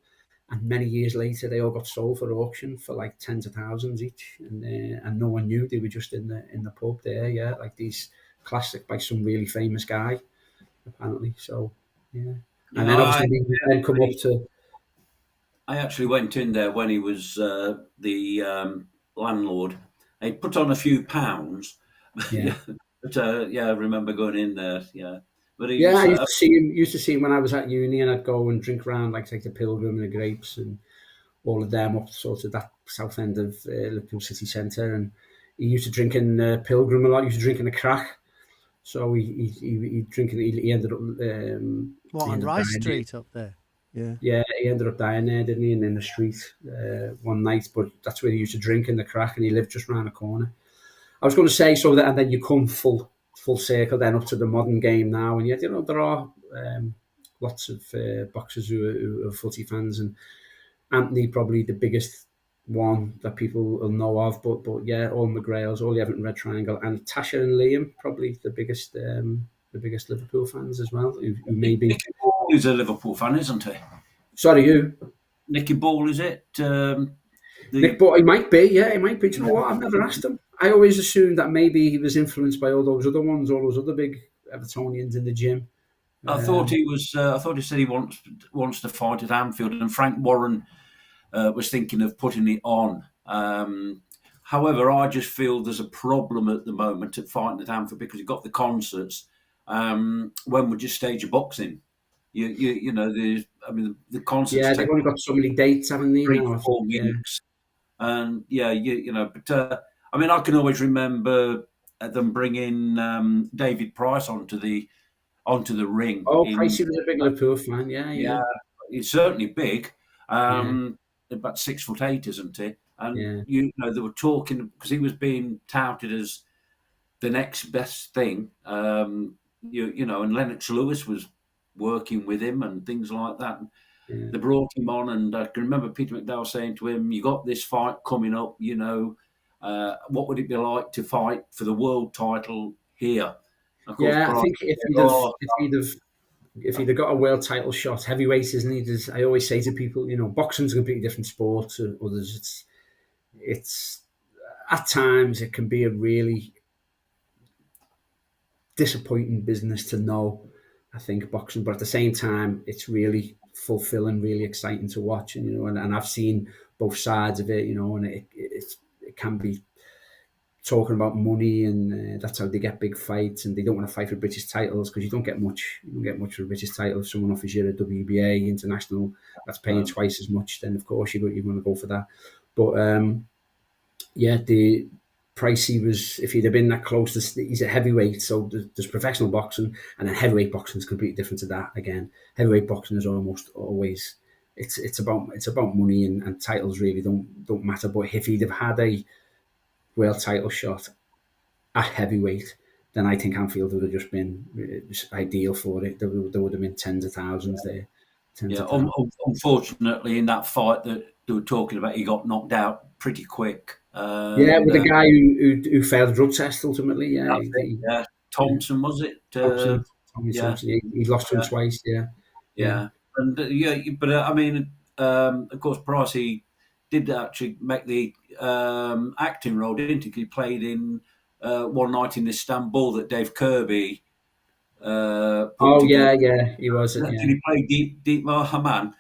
And many years later, they all got sold for auction for like tens of thousands each, and no one knew they were just in the pub there. Yeah, like these classic by some really famous guy, apparently. So yeah, and then obviously we then come up to.
I actually went in there when he was the landlord. He put on a few pounds.
Yeah.
But I remember going in there. Yeah. But
I used to see him when I was at uni, and I'd go and drink around, like take the Pilgrim and the Grapes and all of them up sort of that south end of Liverpool city centre. And he used to drink in Pilgrim a lot. He used to drink in the Crack. So he drinking. He ended up.
On Rice Street up there?
Yeah, he ended up dying there, didn't he? And in the street one night. But that's where he used to drink in the crack, and he lived just round the corner. I was going to say so that, and then you come full circle then up to the modern game now, and yet there are lots of boxers who are footy fans, and Anthony probably the biggest one that people will know of, but yeah, all McGrails, all the Everton Red Triangle, and Tasha and Liam probably the biggest Liverpool fans as well. Who maybe
Nicky Ball is a Liverpool fan, isn't he?
Sorry, who?
Nicky Ball, is it?
Nick Ball, he might be. Yeah, he might be. Do you know what? I've never asked him. I always assumed that maybe he was influenced by all those other ones, all those other big Evertonians in the gym.
I thought he was. I thought he said he wants to fight at Anfield, and Frank Warren was thinking of putting it on. However, I just feel there's a problem at the moment at fighting at Anfield because you've got the concerts. When would you stage a boxing? You know, the concerts.
Yeah, they've only got so many dates, haven't they?
3-4 weeks. And but I can always remember them bringing David Price onto the ring.
Oh, Pricey was a big Liverpool fan. Yeah.
He's certainly big. About 6'8", isn't he? And they were talking because he was being touted as the next best thing. And Lennox Lewis was working with him and things like that.
Yeah.
They brought him on, and I can remember Peter McDowell saying to him, "You got this fight coming up. What would it be like to fight for the world title here?" Of course,
I think if he'd have got a world title shot, heavyweight isn't he? I always say to people, boxing's a completely different sport to others. It's at times it can be a really disappointing business to know. I think boxing, but at the same time, it's really fulfilling, really exciting to watch, and I've seen both sides of it, and it can be talking about money, and that's how they get big fights, and they don't want to fight for British titles because you don't get much for a British title. If someone offers you a WBA international that's paying twice as much, then of course you're going to go for that. But the Pricey was, if he'd have been that close, he's a heavyweight, so there's professional boxing, and then heavyweight boxing is completely different to that. Again, heavyweight boxing is almost always it's about money, and titles really don't matter. But if he'd have had a world title shot at heavyweight, then I think Anfield would have just been ideal for it. There would have been tens of thousands there.
Unfortunately, in that fight that they were talking about, he got knocked out pretty quick.
With the guy who failed the drug test ultimately. Yeah,
Thompson, was it?
Thompson. He lost him twice. Yeah.
And but of course, Pricey did actually make the acting role, didn't he? He played in One Night in Istanbul that Dave Kirby.
He was.
Did he play Dietmar Hamann?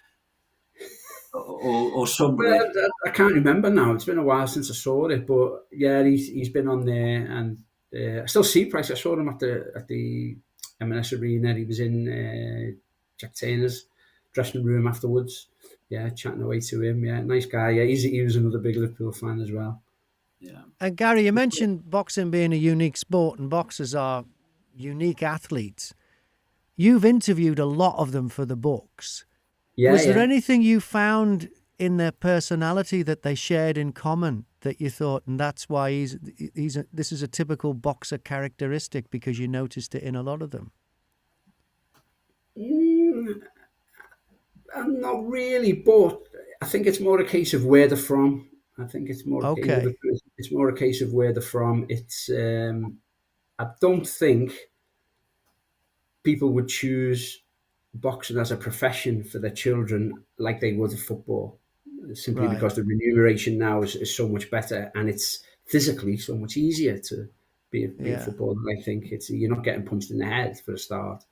Or somebody?
Well, I can't remember now. It's been a while since I saw it, but yeah, he's been on there, and I still see Price. I saw him at the M&S Arena. He was in Jack Taylor's dressing room afterwards. Yeah, chatting away to him. Yeah, nice guy. Yeah, he was another big Liverpool fan as well.
Yeah.
And Gary, you mentioned boxing being a unique sport, and boxers are unique athletes. You've interviewed a lot of them for the books.
Yeah,
was there anything you found in their personality that they shared in common that you thought, and that's why this is a typical boxer characteristic, because you noticed it in a lot of them?
Not really, but I think it's more a case of where they're from. I think it's more it's more a case of where they're from. It's I don't think people would choose boxing as a profession for their children like they would football, simply because the remuneration now is so much better, and it's physically so much easier to be a footballer. I think you're not getting punched in the head for a start.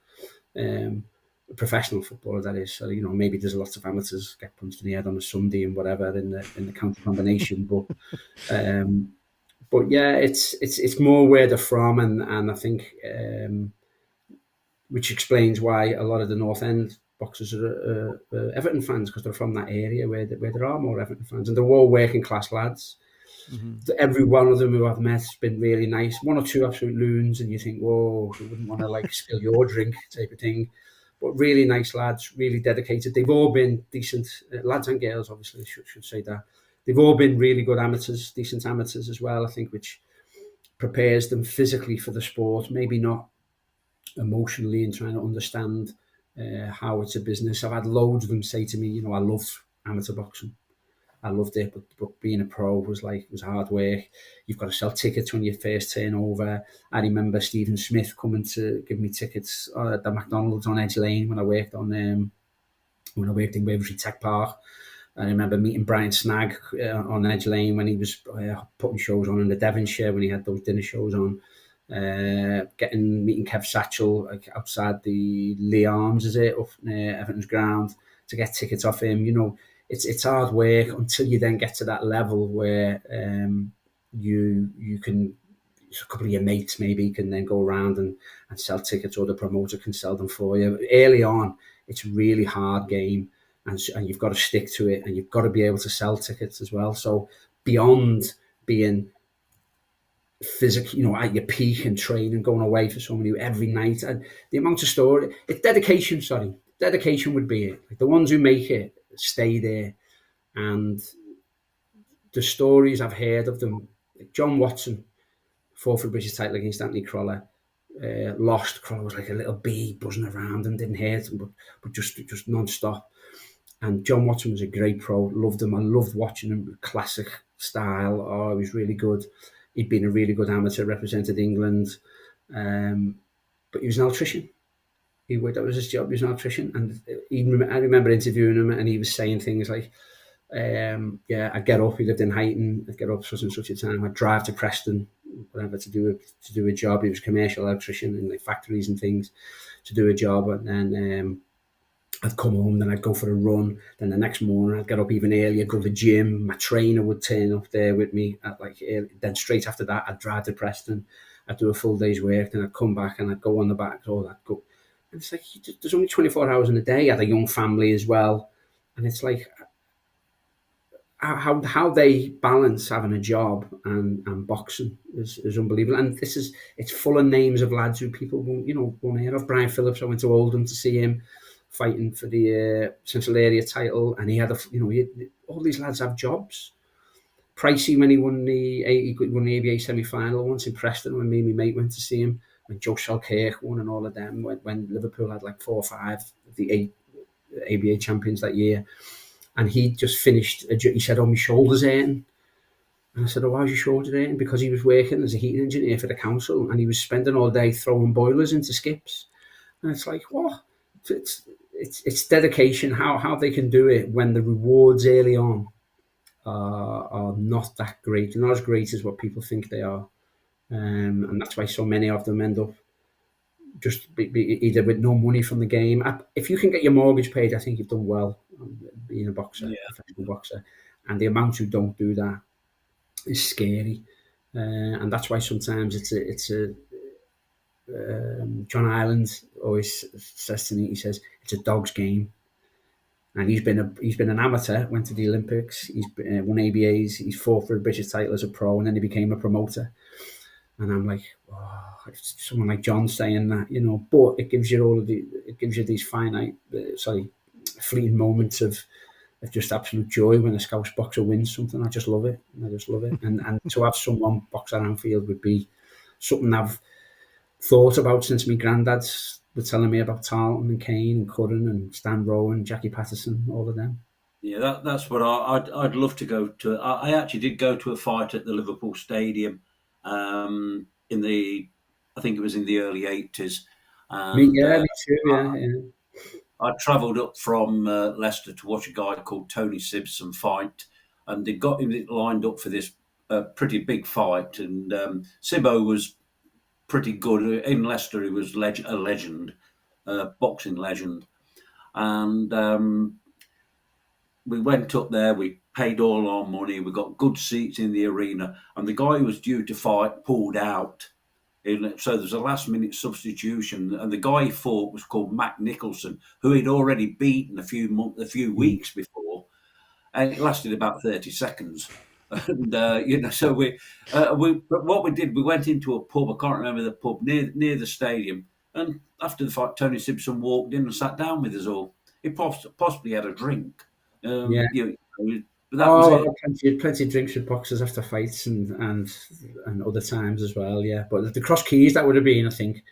A professional footballer, that is. So maybe there's lots of amateurs get punched in the head on a Sunday and whatever in the county combination, but yeah, it's more where they're from, and I think. Which explains why a lot of the North End boxers are Everton fans, because they're from that area where there are more Everton fans, and they're all working class lads. Every one of them who I've met has been really nice. One or two absolute loons, and you think, whoa, you wouldn't want to like spill your drink type of thing. But really nice lads, really dedicated. They've all been decent lads and girls, obviously, should say that. They've all been really good amateurs, decent amateurs as well, I think, which prepares them physically for the sport, maybe not emotionally, and trying to understand how it's a business. I've had loads of them say to me, you know, I loved amateur boxing. I loved it, but being a pro was hard work. You've got to sell tickets when you first turn over. I remember Stephen Smith coming to give me tickets at the McDonald's on Edge Lane when I worked in Wavertree Tech Park. I remember meeting Brian Snag on Edge Lane when he was putting shows on in the Devonshire when he had those dinner shows on. Meeting Kev Satchel outside the Lee Arms, is it, up near Everton's ground, to get tickets off him. You know, it's hard work until you then get to that level where you can, a couple of your mates maybe can then go around and sell tickets, or the promoter can sell them for you. Early on, it's a really hard game, and you've got to stick to it, and you've got to be able to sell tickets as well. So beyond being physically, you know, at your peak and training, going away for somebody every night, and the amount of story, it's dedication. Dedication would be it. Like the ones who make it stay there, and the stories I've heard of them, like John Watson fought for the British title against Anthony Crolla, lost. Crolla was like a little bee buzzing around and didn't hurt him, but just non-stop. And John Watson was a great pro, loved him. I loved watching him, classic style. Oh, he was really good. He'd been a really good amateur, represented England, but he was an electrician. That was his job. He was an electrician, and I remember interviewing him, and he was saying things like, I'd get up. He lived in Huyton. I'd get up such and such a time. I'd drive to Preston, whatever, to do a job. He was a commercial electrician in like factories and things, to do a job, and then I'd come home. Then I'd go for a run. Then the next morning I'd get up even earlier, go to the gym. My trainer would turn up there with me at then straight after that I'd drive to Preston. I'd do a full day's work. Then I'd come back and I'd go on the back. All that go. And it's like there's only 24 hours in a day. I had a young family as well, and it's like how they balance having a job and boxing is unbelievable. And it's full of names of lads who people won't hear of. Brian Phillips, I went to Oldham to see him fighting for the Central Area title, and he had all these lads have jobs. Pricey, when he won the ABA semi-final once in Preston, when me and my mate went to see him, when Joe Selkirk won and all of them, when Liverpool had like 4 or 5 of the 8 ABA champions that year, and he just finished. He said, "Oh, my shoulder's hurting." And I said, "Oh, how's your shoulder hurting?" Because he was working as a heating engineer for the council, and he was spending all day throwing boilers into skips. And it's like, what? It's dedication. How they can do it when the rewards early on are not that great. They're not as great as what people think they are, and that's why so many of them end up just be either with no money from the game. If you can get your mortgage paid, I think you've done well being a boxer, professional boxer. And the amount who don't do that is scary, and that's why sometimes it's a John Ireland always says to me, he says it's a dog's game. And he's been an amateur, went to the Olympics, he's won ABAs, he's fought for a British title as a pro, and then he became a promoter. And I'm like, oh, it's someone like John saying that, but it gives you these fleeting moments of just absolute joy when a Scouse boxer wins something. I just love it. And to have someone box at Anfield would be something I've thought about since my granddads were telling me about Tarleton and Kane and Curran and Stan Rowan, Jackie Patterson, all of them.
Yeah, that's what I'd love to go to. I actually did go to a fight at the Liverpool Stadium I think it was in the early 80s.
Me too, yeah.
I travelled up from Leicester to watch a guy called Tony Simpson fight, and they got him lined up for this pretty big fight. And Sibbo was pretty good. In Leicester, he was a legend, boxing legend. And we went up there, we paid all our money, we got good seats in the arena, and the guy who was due to fight pulled out. So there's a last-minute substitution, and the guy he fought was called Mac Nicholson, who he'd already beaten a few weeks before, and it lasted about 30 seconds. And so but what we did, we went into a pub. I can't remember the pub near the stadium. And after the fight, Tony Simpson walked in and sat down with us all. He possibly had a drink.
Yeah.
But that was it.
Plenty of drinks with boxers after fights and other times as well. Yeah, but the Cross Keys, that would have been, I think,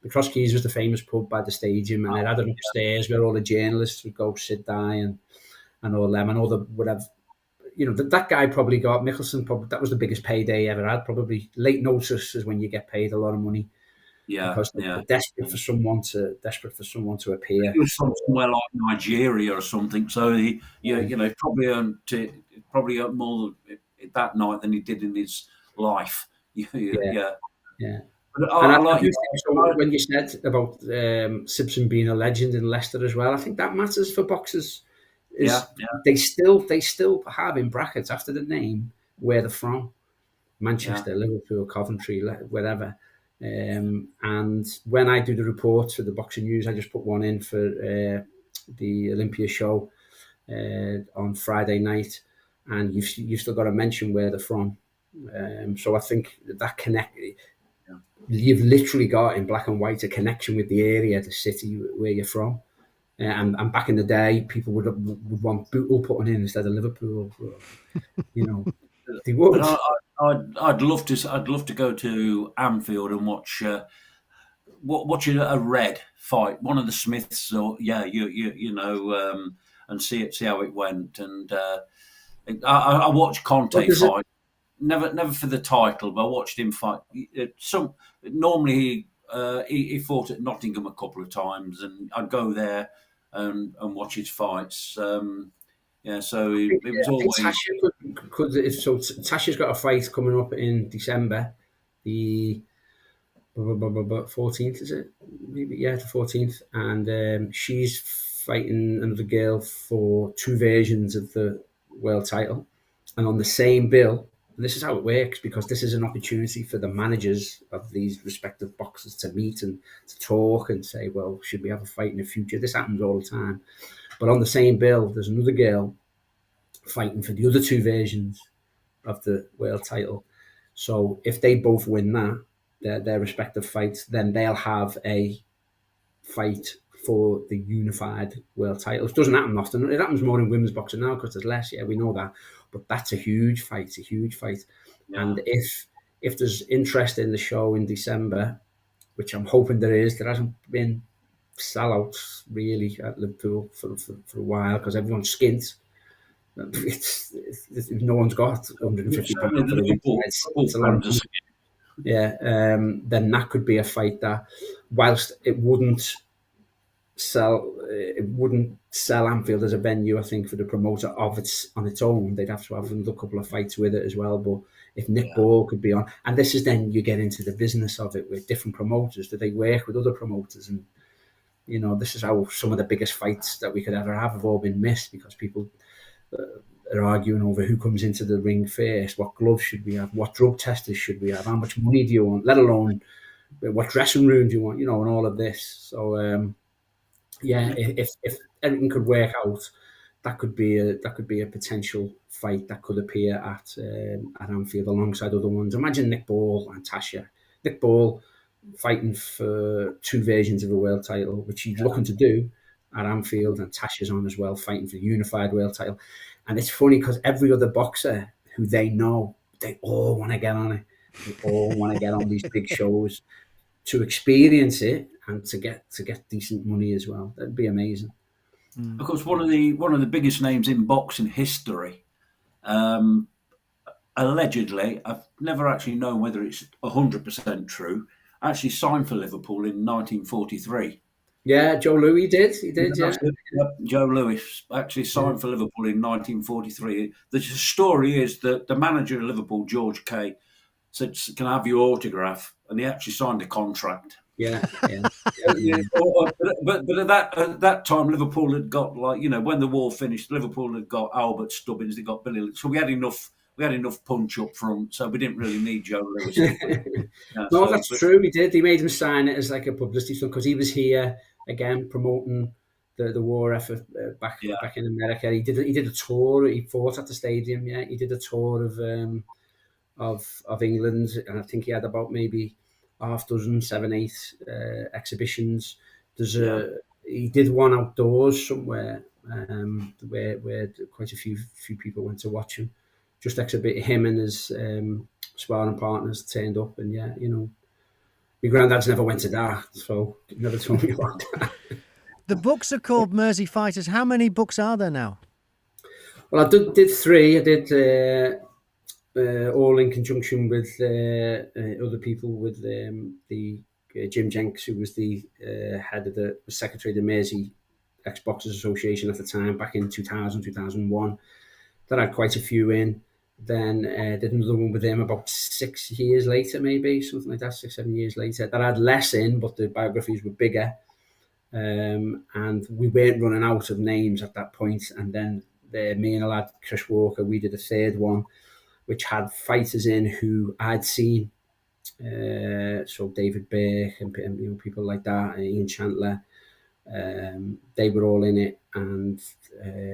the Cross Keys was the famous pub by the stadium, and it had an upstairs where all the journalists would go sit down and all them, and all the would have. That guy probably got Mickelson. Probably that was the biggest payday he ever had. Probably late notice is when you get paid a lot of money.
Yeah,
because they're desperate for someone to appear.
It was from somewhere like Nigeria or something. So he probably earned more that night than he did in his life. Yeah.
But when you said about Simpson being a legend in Leicester as well, I think that matters for boxers. They still have in brackets after the name where they're from: Manchester, Liverpool, Coventry, wherever. And when I do the reports for the Boxing News, I just put one in for the Olympia show on Friday night, and you've still got to mention where they're from. So I think that you've literally got in black and white a connection with the area, the city where you're from. And back in the day, people would want Bootle putting in instead of Liverpool. They would.
I'd love to go to Anfield and watch a Red fight, one of the Smiths, or and see how it went. And I watched Conte fight, never for the title, but I watched him fight. Normally he fought at Nottingham a couple of times, and I'd go there and watch his fights. So it was always.
Tasha's got a fight coming up in December, the 14th, is it? Maybe, the 14th, and she's fighting another girl for two versions of the world title, and on the same bill. And this is how it works, because this is an opportunity for the managers of these respective boxers to meet and to talk and say, well, should we have a fight in the future? This happens all the time. But on the same bill, there's another girl fighting for the other two versions of the world title. So if they both win that, their respective fights, then they'll have a fight for the unified world title. It doesn't happen often. It happens more in women's boxing now because there's less. Yeah, we know that. But that's a huge fight. Yeah. And if there's interest in the show in December, which I'm hoping there is, there hasn't been sellouts really at Liverpool for a while because everyone's skint. No one's got 150 pounds. Then that could be a fight that, whilst it wouldn't sell Anfield as a venue, I think, for the promoter on its own, they'd have to have another couple of fights with it as well. But if Nick Ball could be on, and this is then you get into the business of it with different promoters. Do they work with other promoters? And this is how some of the biggest fights that we could ever have all been missed because people are arguing over who comes into the ring first, what gloves should we have, what drug testers should we have, how much money do you want, let alone what dressing room do you want, and all of this. So if everything could work out, that could be a potential fight that could appear at Anfield alongside other ones. Imagine Nick Ball and Tasha. Nick Ball fighting for two versions of a world title, which he's looking to do at Anfield, and Tasha's on as well, fighting for the unified world title. And it's funny because every other boxer who they know, they all want to get on it. They all want to get on these big shows to experience it and to get decent money as well. That'd be amazing.
Of course, one of the biggest names in boxing history, allegedly, I've never actually known whether it's 100% true, actually signed for Liverpool in 1943.
Yeah, Joe Louis did. He did, yeah.
Joe Louis actually signed for Liverpool in 1943. The story is that the manager of Liverpool, George Kay, said, "Can I have your autograph?" And he actually signed a contract.
Yeah.
But at that time, Liverpool had got, when the war finished, Liverpool had got Albert Stubbins, they got Billy. So we had enough punch up front, so we didn't really need Joe Louis.
That's true. We did. They made him sign it as like a publicity stunt because he was here again promoting the war effort back in America. He did a tour. He fought at the stadium. Yeah, he did a tour of England, and I think he had about maybe half dozen, 7, 8 exhibitions. He did one outdoors somewhere where quite a few people went to watch him. Just exhibit him and his sparring partners turned up, and my granddad's never went to that, so he never told me about that.
The books are called Mersey Fighters. How many books are there now?
Well, I did 3. I did all in conjunction with other people, with the Jim Jenks, who was the head of the secretary of the Mersey Ex-Boxers Association at the time, back in 2000, 2001. That had quite a few in. Then did another one with him about 6 years later, maybe, something like that, 6, 7 years later. That had less in, but the biographies were bigger. And we weren't running out of names at that point. And then me and a lad, Chris Walker, we did a third one, which had fighters in who I'd seen. So David Burke and people like that, Ian Chandler. They were all in it. And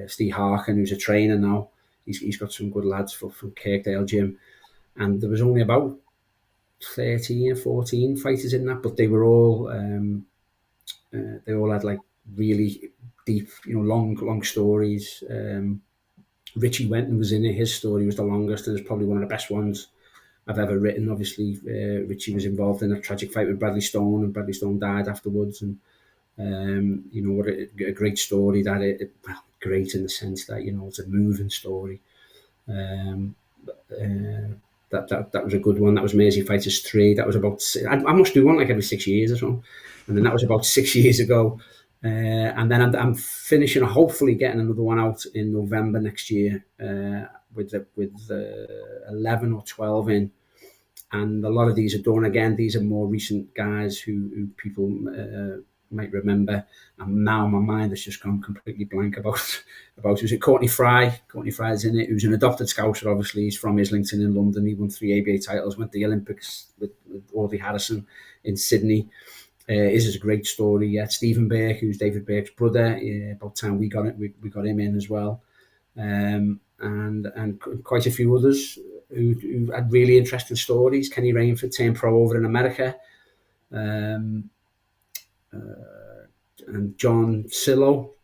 Steve Harkin, who's a trainer now, he's got some good lads from Kirkdale Gym. And there was only about 13 or 14 fighters in that, but they were all they all had like really deep, long stories. Richie Wenton was in it. His story was the longest, and it's probably one of the best ones I've ever written. Obviously, Richie was involved in a tragic fight with Bradley Stone, and Bradley Stone died afterwards. And what a great story that well, great in the sense that it's a moving story. That was a good one. That was Mersey Fighters 3. That was about, I must do one like every 6 years or so, and then that was about 6 years ago. And then I'm finishing, hopefully getting another one out in November next year with 11 or 12 in. And a lot of these are done again. These are more recent guys who people might remember. And now my mind has just gone completely blank about was it Courtney Fry? Courtney Fry's in it, who's an adopted Scouser, obviously. He's from Islington in London. He won 3 ABA titles, went to the Olympics with Audley Harrison in Sydney. This is a great story. Yeah, Stephen Burke, who's David Burke's brother. About time we got him in as well, and quite a few others who had really interesting stories. Kenny Rainford turned pro over in America, and John Sillow,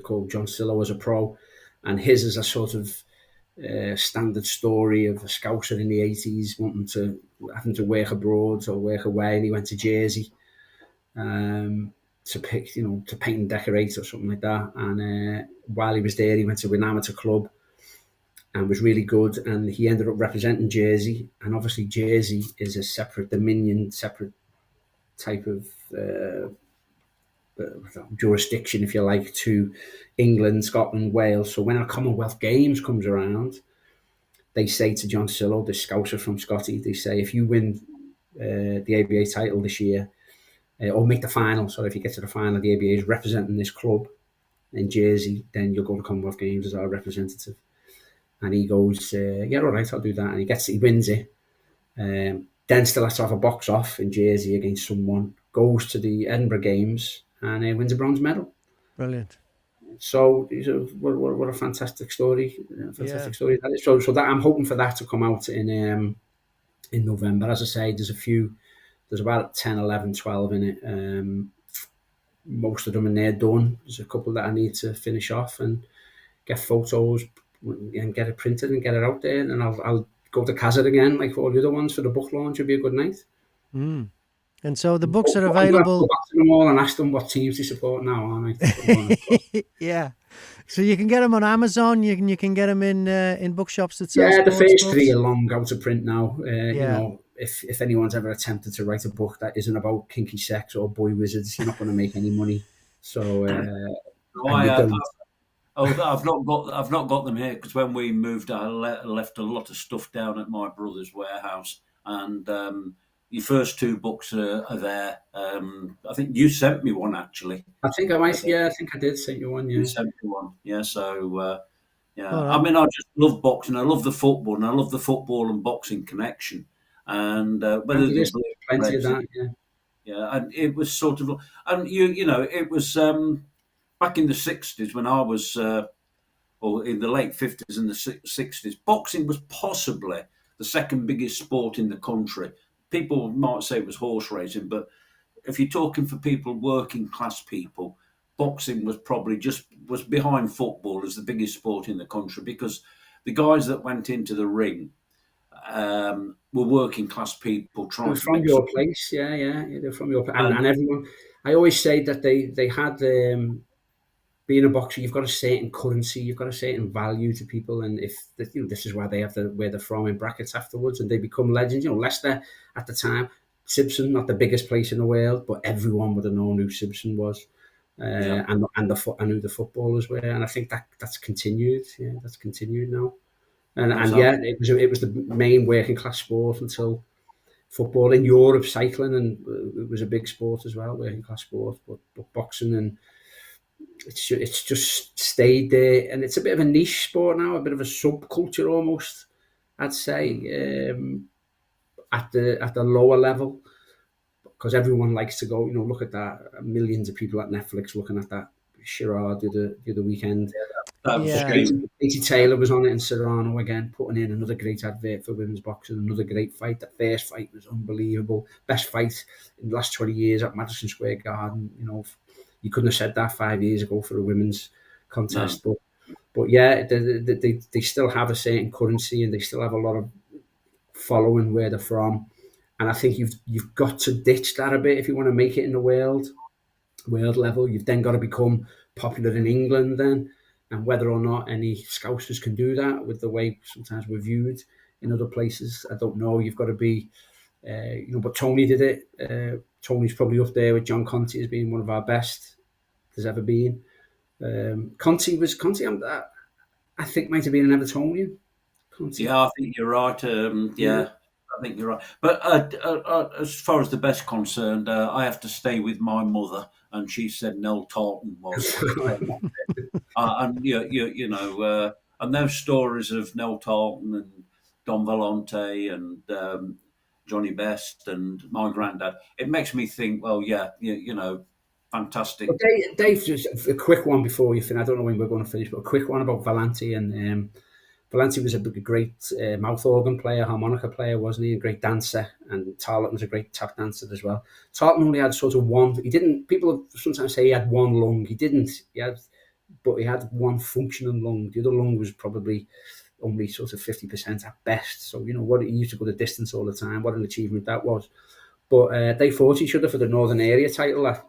called John Sillow as a pro, and his is a sort of standard story of a Scouser in the 80s having to work abroad or work away, and he went to Jersey to paint and decorate or something like that. And while he was there, he went to an amateur club and was really good, and he ended up representing Jersey. And obviously Jersey is a separate dominion, separate type of jurisdiction, if you like, to England, Scotland, Wales. So when our Commonwealth Games comes around, they say to John Sillow, the Scouser from Scotty, they say, if you win the ABA title this year, or make the final, so if you get to the final, the ABA is representing this club in Jersey, then you'll go to Commonwealth Games as our representative. And he goes, yeah, all right, I'll do that. And he wins it. Then still has to have a box off in Jersey against someone, goes to the Edinburgh Games and wins a bronze medal.
Brilliant.
So what a fantastic story! Story that is. So that I'm hoping for that to come out in November. As I say, there's about 10, 11, 12 in it. Most of them are near done. There's a couple that I need to finish off and get photos and get it printed and get it out there. And I'll go to Kazan again, like all the other ones, for the book launch. It'll be a good night.
Mm. And so the books are available.
Go back to them all and ask them what teams they support now, aren't I?
Yeah. So you can get them on Amazon. You can get them in bookshops that sell.
Yeah, the first
books.
3 are long out of print now. If anyone's ever attempted to write a book that isn't about kinky sex or boy wizards, you're not going to make any money. So
I've not got them here, because when we moved, I left a lot of stuff down at my brother's warehouse, and your first 2 books are there. I think you sent me one, actually.
I think I might. Yeah, I think I did send you one. Yeah,
you sent me one. Yeah, so yeah.
Right.
I mean, I just love boxing. I love the football, and I love the football and boxing connection. And whether there's
plenty of that. Yeah.
Yeah, and it was sort of, and it was back in the 60s when I was, or in the late 50s and the 60s, boxing was possibly the second biggest sport in the country. People might say it was horse racing, but if you're talking for people, working class people, boxing was probably was behind football as the biggest sport in the country, because the guys that went into the ring were working class people trying to
from
make
your place. Yeah, they're from your place. And everyone, I always say that they had being a boxer, you've got a certain currency, you've got a certain value to people, and if this is why they have where they're from in brackets afterwards, and they become legends. Leicester at the time, Simpson, not the biggest place in the world, but everyone would have known who Simpson was, and who the footballers were, and I think that's continued. Yeah, that's continued now, and yeah, it was the main working class sport until football in Europe, cycling, and it was a big sport as well, working class sport, but boxing and it's just stayed there, and it's a bit of a niche sport now, a bit of a subculture almost, I'd say, at the lower level, because everyone likes to go, look at that. Millions of people at Netflix looking at that charade the other weekend. Katie Taylor was on it, and Serrano again putting in another great advert for women's boxing, another great fight. That first fight was unbelievable, best fight in the last 20 years at Madison Square Garden. You couldn't have said that 5 years ago for a women's contest, but yeah, they still have a certain currency, and they still have a lot of following where they're from, and I think you've got to ditch that a bit if you want to make it in the world level. You've then got to become popular in England then, and whether or not any Scousers can do that with the way sometimes we're viewed in other places, I don't know. You've got to be, but Tony did it. Tony's probably up there with John Conte as being one of our best there's ever been. Conte, I think might have been an Evertonian. Conte.
Yeah, I think you're right. I think you're right. But as far as the best concerned, I have to stay with my mother, and she said Nell Tarleton was. And and those stories of Nell Tarleton and Don Vellante and Johnny Best and my granddad, it makes me think, well, fantastic.
Dave, just a quick one before you finish. I don't know when we're going to finish, but a quick one about Vellante. And Vellante was a great mouth organ player, harmonica player, wasn't he? A great dancer. And Tarleton was a great tap dancer as well. Tarleton only had sort of one. He didn't. People sometimes say he had one lung. He didn't. But he had one functioning lung. The other lung was probably only sort of 50% at best. So, what he used to go the distance all the time. What an achievement that was. But they fought each other for the Northern Area title at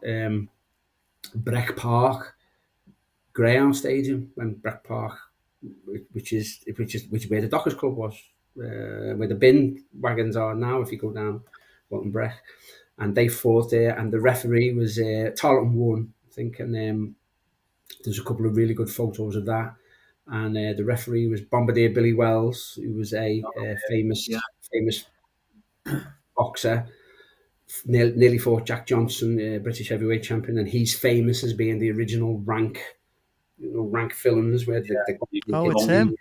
Breck Park, Greyhound Stadium, when Breck Park, which is where the Dockers Club was, where the bin wagons are now. If you go down Walton Breck, and they fought there, and the referee was Tarleton won, I think, and there's a couple of really good photos of that. And the referee was Bombardier Billy Wells, who was a famous boxer. Nearly fought Jack Johnson, British heavyweight champion, and he's famous as being the original rank films where
it's him.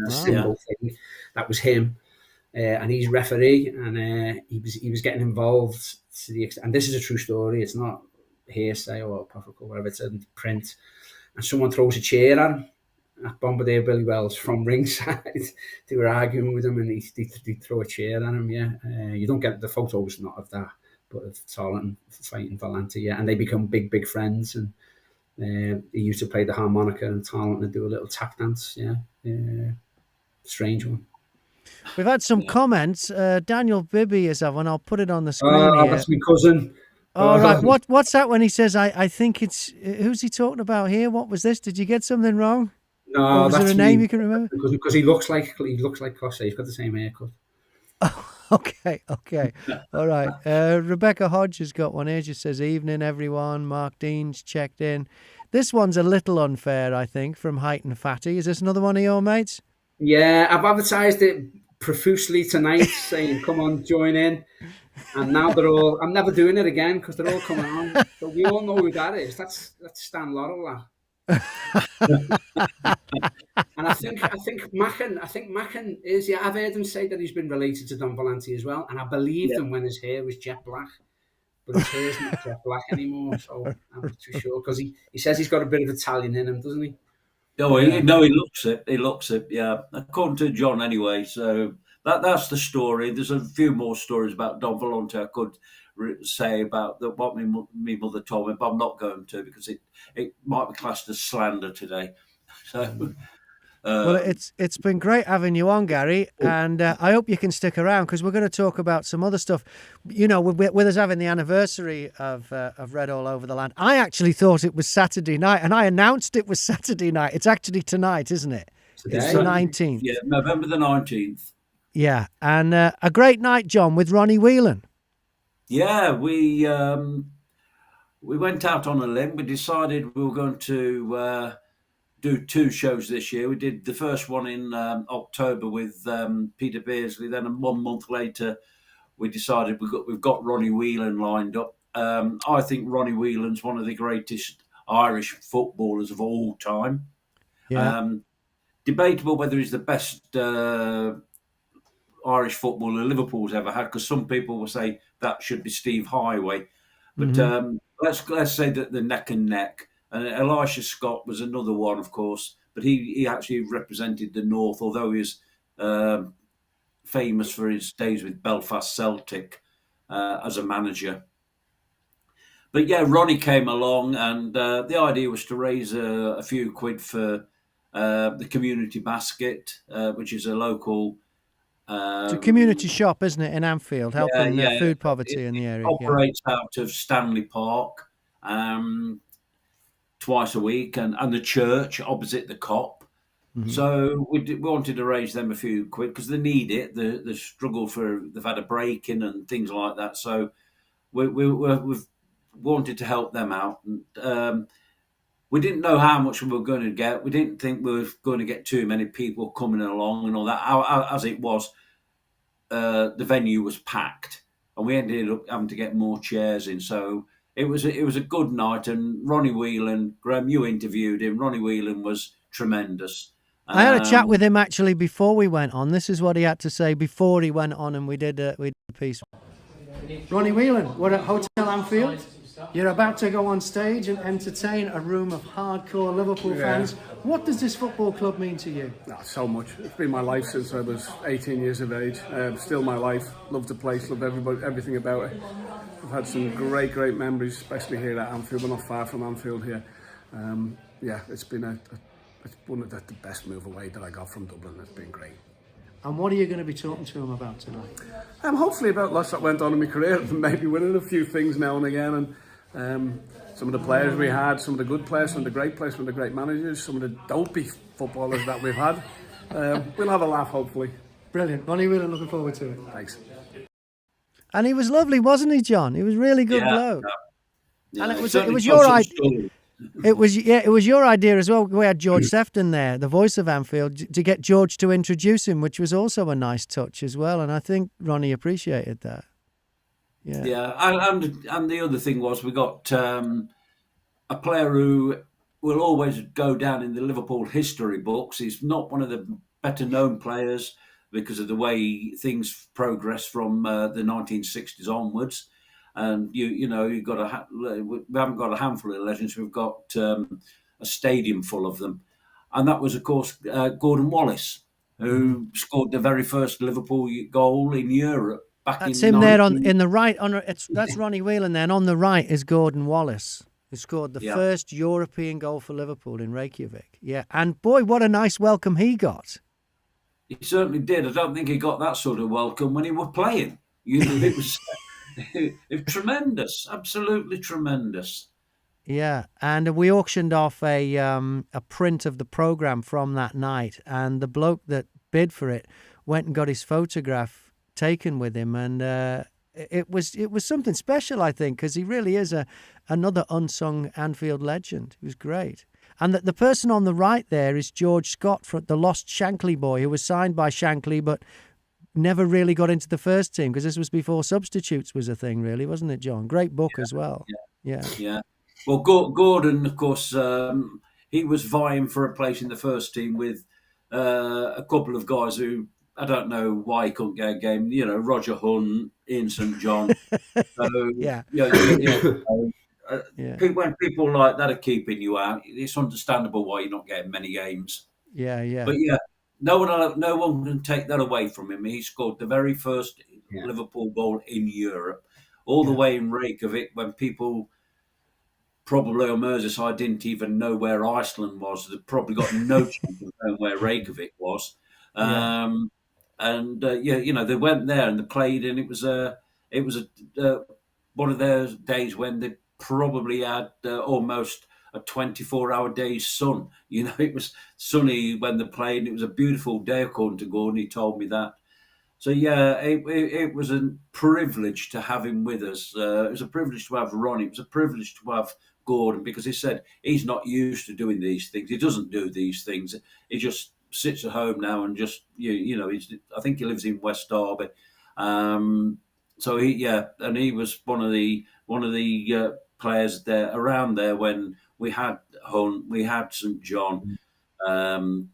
Symbol thing. That was him, and he's referee, and he was getting involved to the extent. And this is a true story. It's not hearsay or apocryphal, whatever. It's in print. And someone throws a chair at him, at Bombardier Billy Wells from ringside. They were arguing with him, and they throw a chair at him. Yeah, you don't get the photos, not of that, but of Tarleton fighting Vellante. Yeah, and they become big friends. And he used to play the harmonica, and Tarleton would do a little tap dance. Yeah, strange one.
We've had some comments. Daniel Bibby is having. I'll put it on the screen here.
That's my cousin.
All right. What's that when he says, I think it's... Who's he talking about here? What was this? Did you get something wrong?
No,
was there a name you can remember?
Because he looks like Cosse. He's got the same haircut.
Oh, okay. All right. Rebecca Hodge has got one here. She says, evening, everyone. Mark Dean's checked in. This one's a little unfair, I think, from Height and Fatty. Is this another one of your mates?
Yeah, I've advertised it profusely tonight, saying, come on, join in. And now they're all... I'm never doing it again because they're all coming on. But we all know who that is. That's Stan Laurel. And I think Macken is... Yeah, I've heard him say that he's been related to Don Vellante as well. And I believed him when his hair was jet black. but his hair's not jet black anymore, so I'm not too sure, because he says he's got a bit of Italian in him, doesn't he?
Oh, yeah. No, he looks it. He looks it. Yeah, according to John, anyway. So that's the story. There's a few more stories about Don Volonte I could say about what my mother told me, but I'm not going to, because it might be classed as slander today. So.
Well, it's been great having you on, Gary, and I hope you can stick around, because we're going to talk about some other stuff. You know, with us having the anniversary of Red All Over the Land, I actually thought it was Saturday night, and I announced it was Saturday night. It's actually tonight, isn't it?
Today.
It's the 19th.
Yeah, November the 19th.
Yeah, and a great night, John, with Ronnie Whelan.
Yeah, we went out on a limb. We decided we were going to do 2 shows this year. We did the first one in October with Peter Beardsley. Then 1 month later, we decided we've got Ronnie Whelan lined up. I think Ronnie Whelan's one of the greatest Irish footballers of all time.
Yeah.
Debatable whether he's the best Irish footballer Liverpool's ever had, because some people will say that should be Steve Highway. But let's say that they're neck and neck. And Elisha Scott was another one, of course, but he actually represented the North, although he was famous for his days with Belfast Celtic as a manager. But yeah, Ronnie came along, and the idea was to raise a few quid for the Community Basket, which is a local...
it's a community shop, isn't it, in Anfield, helping food poverty in the area.
It operates out of Stanley Park. Twice a week, and the church opposite the COP. So we wanted to raise them a few quid, because they need it. The struggle they've had a break in and things like that. So we've wanted to help them out. And we didn't know how much we were going to get. We didn't think we were going to get too many people coming along and all that. As it was, the venue was packed, and we ended up having to get more chairs in. So it was a good night, and Ronnie Whelan, Graham, you interviewed him. Ronnie Whelan was tremendous.
I had a chat with him actually before we went on. This is what he had to say before he went on, and we did a piece. Ronnie Whelan, we're at Hotel Anfield. You're about to go on stage and entertain a room of hardcore Liverpool fans. What does this football club mean to you?
So much. It's been my life since I was 18 years of age. Still my life. Love the place, love everything about it. I've had some great memories, especially here at Anfield. We're not far from Anfield here. It's been it's one of the best move away that I got from Dublin. It's been great.
And what are you going to be talking to him about tonight?
Hopefully about lots that went on in my career, maybe winning a few things now and again, and some of the players we had, some of the good players, some of the great players, some of the great managers, some of the dopey footballers that we've had. We'll have a laugh, hopefully.
Brilliant. Ronnie Whelan, looking forward to it.
Thanks.
And he was lovely, wasn't he, John? He was really good bloke.
Yeah,
and it was your idea. It was your idea as well. We had George Sefton there, the voice of Anfield, to get George to introduce him, which was also a nice touch as well. And I think Ronnie appreciated that.
Yeah. And the other thing was, we got a player who will always go down in the Liverpool history books. He's not one of the better known players because of the way things progressed from the 1960s onwards. And you got we haven't got a handful of legends. We've got a stadium full of them, and that was, of course, Gordon Wallace, who scored the very first Liverpool goal in Europe back
That's
in.
That's him there in the right. That's Ronnie Whelan. Then on the right is Gordon Wallace, who scored the first European goal for Liverpool in Reykjavik. Yeah, and boy, what a nice welcome he got.
He certainly did. I don't think he got that sort of welcome when he was playing. It was. It was tremendous, absolutely tremendous.
Yeah, and we auctioned off a print of the programme from that night, and the bloke that bid for it went and got his photograph taken with him, and it was something special, I think, because he really is another unsung Anfield legend. He was great. And the person on the right there is George Scott, the lost Shankly boy, who was signed by Shankly, but never really got into the first team, because this was before substitutes was a thing, really, wasn't it, John? Great book as well. Yeah.
Well, Gordon, of course, he was vying for a place in the first team with a couple of guys who, I don't know why he couldn't get a game. Roger Hunt, Ian St John. So
Yeah. Yeah.
When people like that are keeping you out, it's understandable why you're not getting many games.
Yeah, yeah.
But yeah, no one can take that away from him. He scored the very first Liverpool goal in Europe, all the way in Reykjavik, when people probably on Merseyside didn't even know where Iceland was. They probably got no chance of knowing where Reykjavik was. They went there and they played, and it was one of those days when they probably had almost a 24-hour day's sun. It was sunny when they played, and it was a beautiful day, according to Gordon. He told me that. So yeah, it was a privilege to have him with us. It was a privilege to have Ronnie. It was a privilege to have Gordon, because he said he's not used to doing these things. He doesn't do these things. He just sits at home now and just I think he lives in West Derby. So he was one of the players there around there when we had Hunt, we had St John, and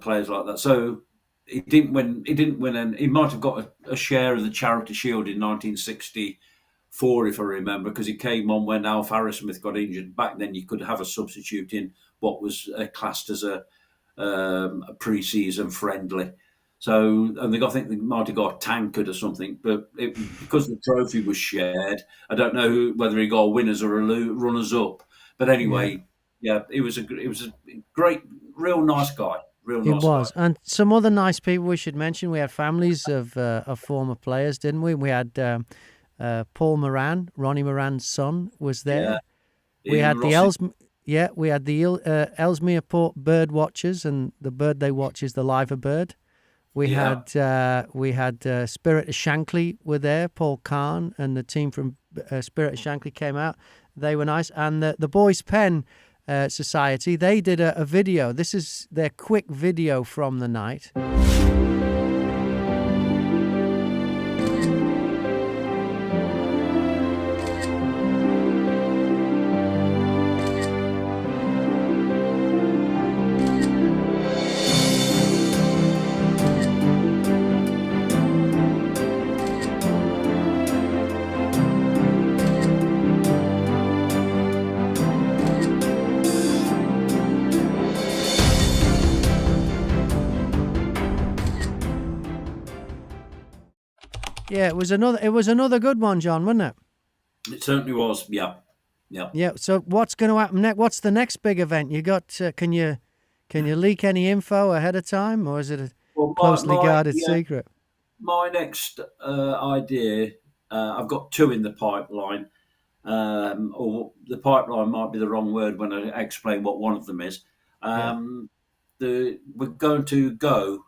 players like that. So he didn't win, and he might have got a share of the Charity Shield in 1964, if I remember, because he came on when Alf Harrismith got injured. Back then, you could have a substitute in what was classed as a pre-season friendly. So, and I think they might have got a tankard or something, but because the trophy was shared, I don't know whether he got winners or runners up. But anyway, it was a great, real nice guy.
It was. And some other nice people we should mention. We had families of former players, didn't we? We had Paul Moran, Ronnie Moran's son, was there. Yeah. We had the Ellesmere Port bird watchers, and the bird they watch is the liver bird. We had Spirit of Shankly were there. Paul Kahn and the team from Spirit of Shankly came out. They were nice. And the Boys Pen Society, they did a video. This is their quick video from the night. Yeah, it was another good one, John, wasn't it?
It certainly was. Yeah.
Yeah. So what's going to happen next? What's the next big event? You got? Can you leak any info ahead of time, or is it a closely guarded secret?
My next idea, I've got two in the pipeline, or the pipeline might be the wrong word when I explain what one of them is. We're going to go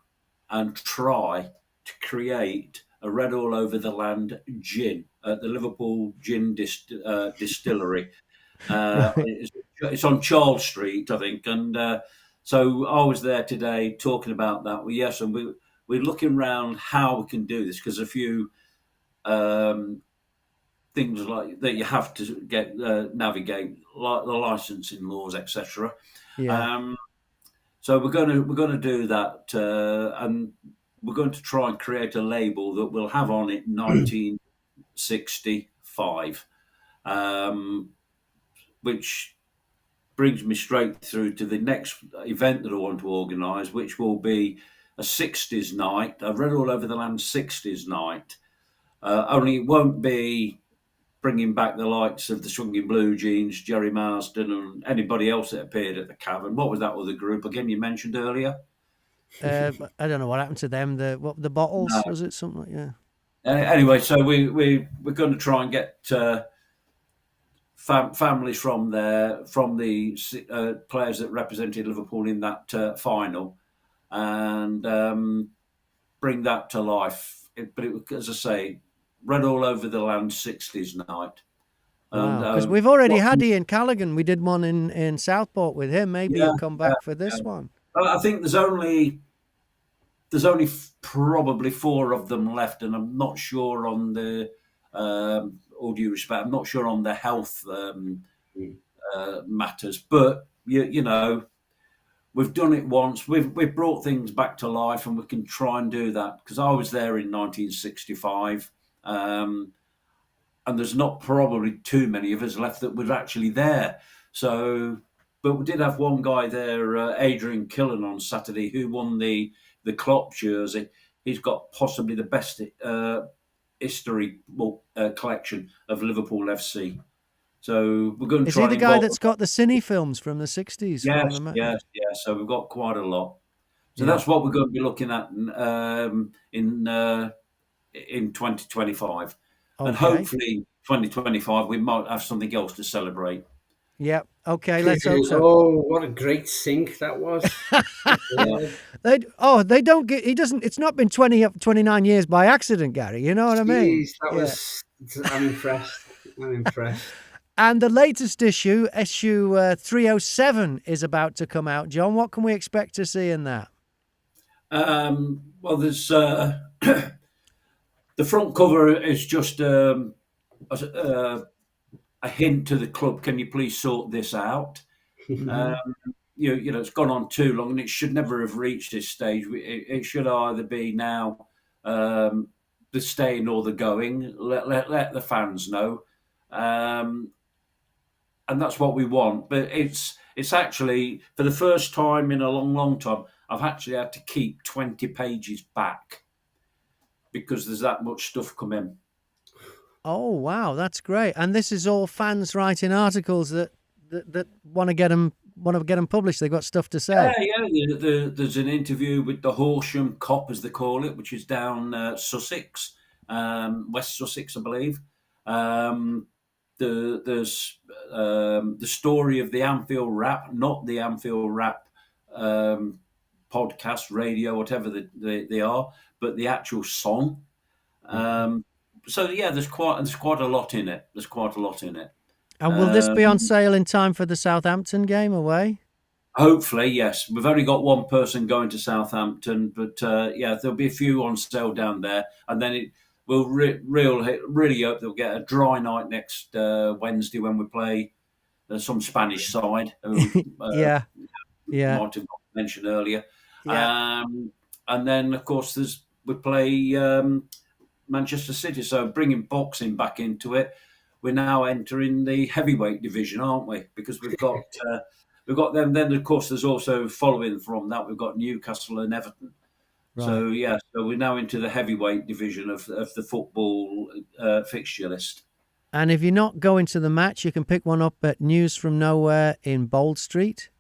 and try to create a Red All Over the Land gin at the Liverpool Gin Distillery. It's on Charles Street, I think. And so I was there today talking about that. And we're looking around how we can do this, because a few things like that you have to get navigate, like the licensing laws, etc.
Yeah.
So we're going to do that, and we're going to try and create a label that will have on it 1965, which brings me straight through to the next event that I want to organise, which will be a 60s night. I've read All Over the Land 60s night, only it won't be bringing back the likes of the Swinging Blue Jeans, Jerry Marsden, and anybody else that appeared at the Cavern. What was that other group again you mentioned earlier?
I don't know what happened to them. The Bottles, was it something like
anyway, so we're going to try and get families from there, from the players that represented Liverpool in that final, and bring that to life. But as I say, Red All Over the Land 60s night.
Because we've already had Ian Callaghan. We did one in Southport with him. Maybe he'll come back for this one.
I think there's only probably 4 of them left, and I'm not sure on the all due respect, I'm not sure on the health matters. But you know, we've done it once. We've brought things back to life, and we can try and do that, because I was there in 1965, and there's not probably too many of us left that were actually there. So, but we did have one guy there, Adrian Killen, on Saturday, who won the Klopp jersey. He's got possibly the best history collection of Liverpool FC. So we're going to
Is
try.
he the guy that's got the cine films from the 60s?
Yes, yes. So we've got quite a lot. So that's what we're going to be looking at in 2025. Okay. And hopefully 2025 we might have something else to celebrate.
Yep. Okay, let's hope so.
Oh, what a great sync that was.
They don't get, he doesn't, it's not been 29 years by accident, Gary. You know what I mean?
I'm impressed.
And the latest issue 307, is about to come out. John, what can we expect to see in that?
Well, there's the front cover is just a hint to the club. Can you please sort this out? You know, it's gone on too long, and it should never have reached this stage. It should either be now the staying or the going. Let the fans know, and that's what we want. But it's actually, for the first time in a long time, I've actually had to keep 20 pages back because there's that much stuff come in.
Oh, wow, that's great. And this is all fans writing articles that want to get them published. They've got stuff to say.
Yeah. There's an interview with the Horsham Cop, as they call it, which is down Sussex, West Sussex, I believe. There's the story of the Anfield Rap, not the Anfield Rap podcast, radio, whatever they are, but the actual song. So yeah, there's quite a lot in it.
And will this be on sale in time for the Southampton game away?
Hopefully, yes. We've only got one person going to Southampton, but there'll be a few on sale down there, and then we'll really hope they'll get a dry night next Wednesday when we play some Spanish side. Might have mentioned earlier. Yeah. And then, of course, we play Manchester City. So bringing boxing back into it, we're now entering the heavyweight division, aren't we? Because we've got them. Then, of course, there's also following from that, we've got Newcastle and Everton. Right. So we're now into the heavyweight division of the football fixture list.
And if you're not going to the match, you can pick one up at News from Nowhere in Bold Street.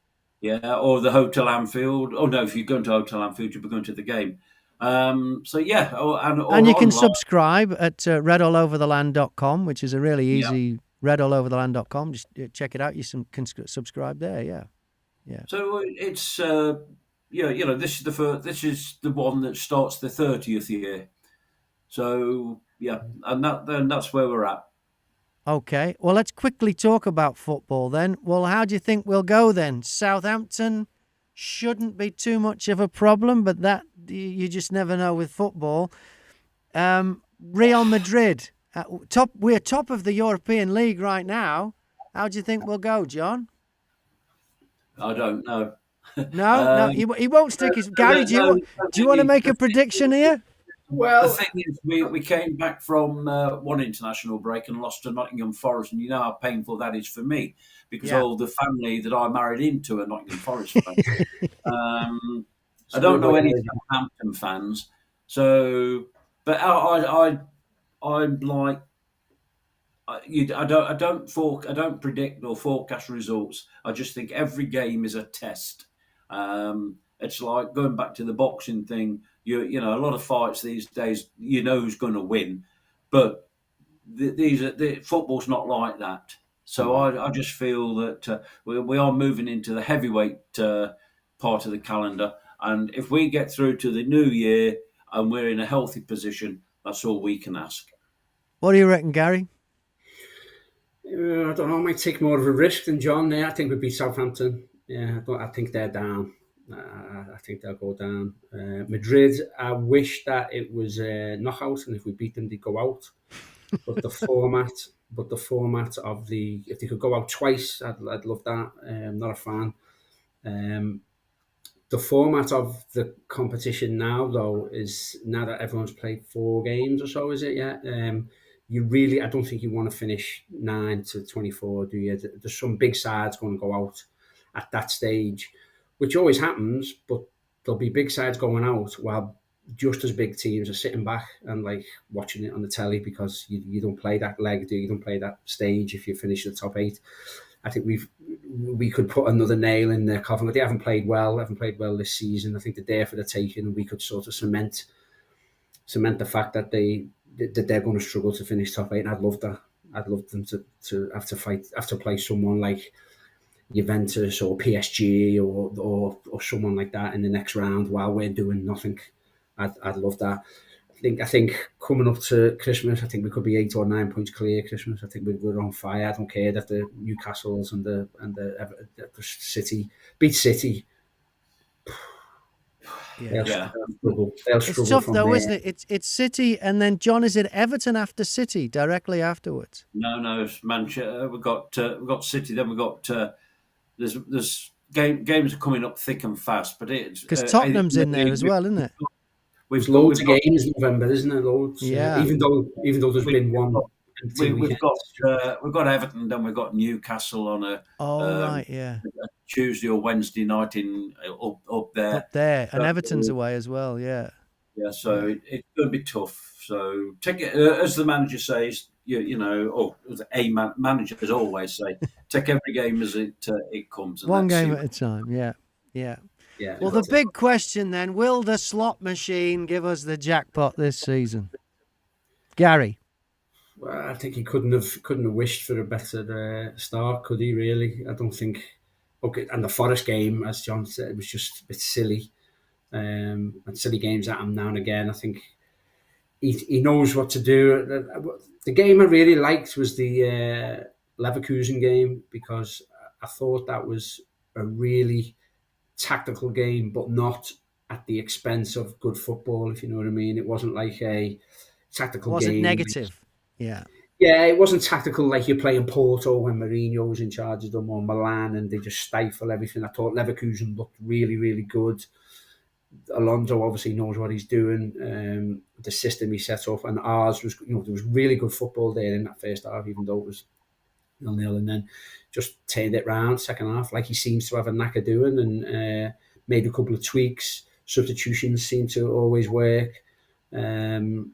Yeah, or the Hotel Anfield. Oh no, if you're going to Hotel Anfield, you'll be going to the game. And
you can subscribe at readallovertheland.com, which is a really easy readallovertheland.com. Just check it out. You can subscribe there. Yeah.
So it's this is the one that starts the 30th year. So and that's where we're at.
Okay. Well, let's quickly talk about football then. Well, how do you think we'll go then? Southampton shouldn't be too much of a problem, but that you just never know with football. Real Madrid, we're top of the European League right now. How do you think we'll go, John?
I don't know.
No, he won't stick his... Gary, do you want to make a prediction here?
Well, the thing is, we came back from one international break and lost to Nottingham Forest, and you know how painful that is for me because all the family that I married into are Nottingham Forest fans. I don't know any Southampton fans, so but I'm like I don't predict or forecast results. I just think every game is a test. It's like going back to the boxing thing. You know, a lot of fights these days, you know who's going to win, but football's not like that. So I just feel that we are moving into the heavyweight part of the calendar, and if we get through to the new year and we're in a healthy position, that's all we can ask.
What do you reckon, Gary?
I don't know. I might take more of a risk than John there. I think we'd be Southampton. Yeah, I think they're down. I think they'll go down. Madrid, I wish that it was a knockout, and if we beat them, they'd go out. But the format of if they could go out twice, I'd love that. I'm not a fan. The format of the competition now, though, is now that everyone's played 4 games or so, is it? Yeah. You really, I don't think you want to finish 9 to 24, do you? There's some big sides going to go out at that stage, which always happens, but there'll be big sides going out while just as big teams are sitting back and like watching it on the telly because you don't play that leg, do you? You don't play that stage if you finish the top 8. I think we could put another nail in their coffin. They haven't played well this season. I think they're there for the taking, and we could sort of cement the fact that they're going to struggle to finish top 8. And I'd love that. I'd love them to have to play someone like Juventus or PSG or someone like that in the next round while we're doing nothing. I'd love that. I think coming up to Christmas, I think we could be 8 or 9 points clear. Christmas, I think we're on fire. I don't care that the Newcastles and the City beat City.
Yeah.
They'll struggle
it's tough though,
there.
isn't it? It's City, and then John, is it Everton after City directly afterwards?
No, it's Manchester. We've got City. Then we've got there's games are coming up thick and fast, but it's
because Tottenham's in there as well, isn't it?
There's loads of games in November, isn't there? Loads.
Yeah.
Even though there's been one.
We've got Everton, then we've got Newcastle on a Tuesday or Wednesday night up there.
Up there, and Everton's away as well. Yeah.
Yeah, so it's going to be tough. So take it as the manager says. As a manager as always say, take every game as it comes. And
one game at a time. Yeah.
Yeah.
Well, the big question then: will the slot machine give us the jackpot this season, Gary?
Well, I think he couldn't have wished for a better start, could he? Really, I don't think. Okay, and the Forest game, as John said, was just a bit silly. And silly games at him now and again. I think he knows what to do. The game I really liked was the Leverkusen game because I thought that was a really tactical game, but not at the expense of good football, if you know what I mean. It wasn't like a tactical game.
It wasn't negative. Yeah,
it wasn't tactical like you're playing Porto when Mourinho was in charge of them, or Milan, and they just stifle everything. I thought Leverkusen looked really, really good. Alonso obviously knows what he's doing. The system he set up, and ours was, there was really good football there in that first half, even though it was 0-0, and then just turned it round second half, like he seems to have a knack of doing, and made a couple of tweaks. Substitutions seem to always work, and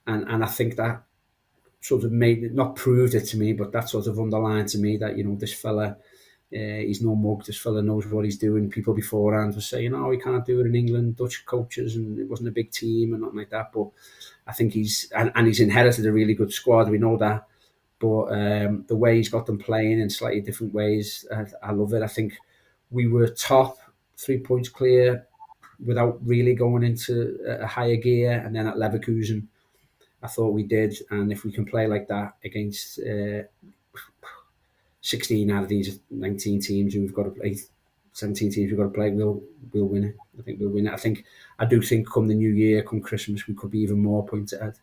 I think that sort of not proved it to me, but that sort of underlined to me that this fella, he's no mug. This fella knows what he's doing. People beforehand were saying, "Oh, he can't do it in England." Dutch coaches, and it wasn't a big team and nothing like that. But I think he's inherited a really good squad. We know that. But the way he's got them playing in slightly different ways, I love it. I think we were top 3 points clear without really going into a higher gear. And then at Leverkusen, I thought we did. And if we can play like that against 16 out of these 19 teams who we've got to play, 17 teams we've got to play, we'll win it. I think we'll win it. I do think come the new year, come Christmas, we could be even more points ahead.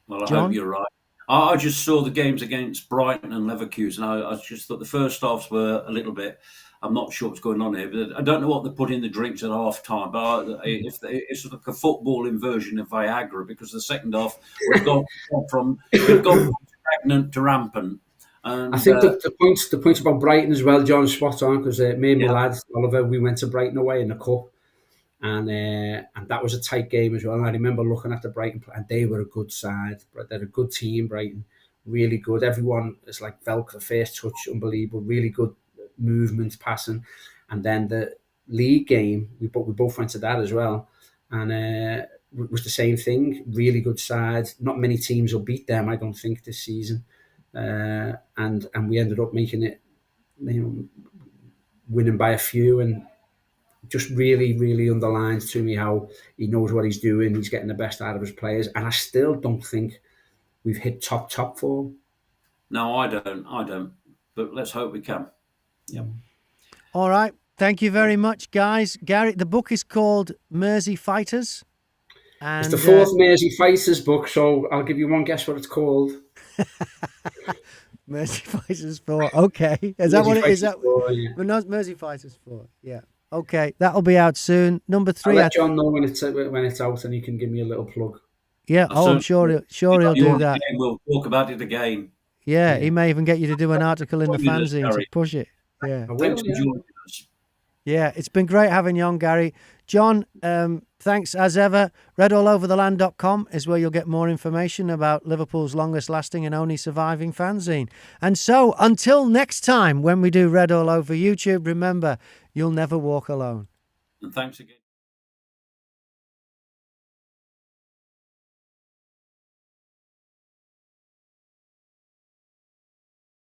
Well, I hope you're right. I just saw the games against Brighton and Leverkusen. I just thought the first halves were a little bit. I'm not sure what's going on here, but I don't know what they put in the drinks at half time. But it's like a footballing version of Viagra, because the second half we've gone from stagnant to rampant. And,
I think the point about Brighton as well, John, spot on, because me and my lad Oliver, we went to Brighton away in the cup. And that was a tight game as well. And I remember looking at the Brighton, and they were a good side. They're a good team, Brighton. Really good. Everyone is like Velcro, first touch, unbelievable. Really good movement, passing. And then the league game, we both went to that as well. And it was the same thing. Really good side. Not many teams will beat them, I don't think, this season. And we ended up making it, winning by a few, and just really, really underlines to me how he knows what he's doing. He's getting the best out of his players. And I still don't think we've hit top form.
No, I don't. But let's hope we can. Yep.
All right. Thank you very much, guys. Gary, the book is called Mersey Fighters. And,
it's the fourth Mersey Fighters book, so I'll give you one guess what it's called.
Mersey Fighters 4. Okay. Is that what it is? But no, Mersey Fighters 4. Yeah. Okay, that'll be out soon. Number 3.
I'll let John know when it's out, and he can give me a little plug.
Yeah. I'm sure he'll do that.
Again, we'll talk about it again.
Yeah, he may even get you to do an article in the fanzine to push it. Yeah.
Thanks for joining us.
Yeah, it's been great having you on, Gary. John, thanks as ever. RedAllOverTheLand.com is where you'll get more information about Liverpool's longest lasting and only surviving fanzine. And so, until next time when we do Red All Over YouTube, remember, you'll never walk alone.
And thanks again.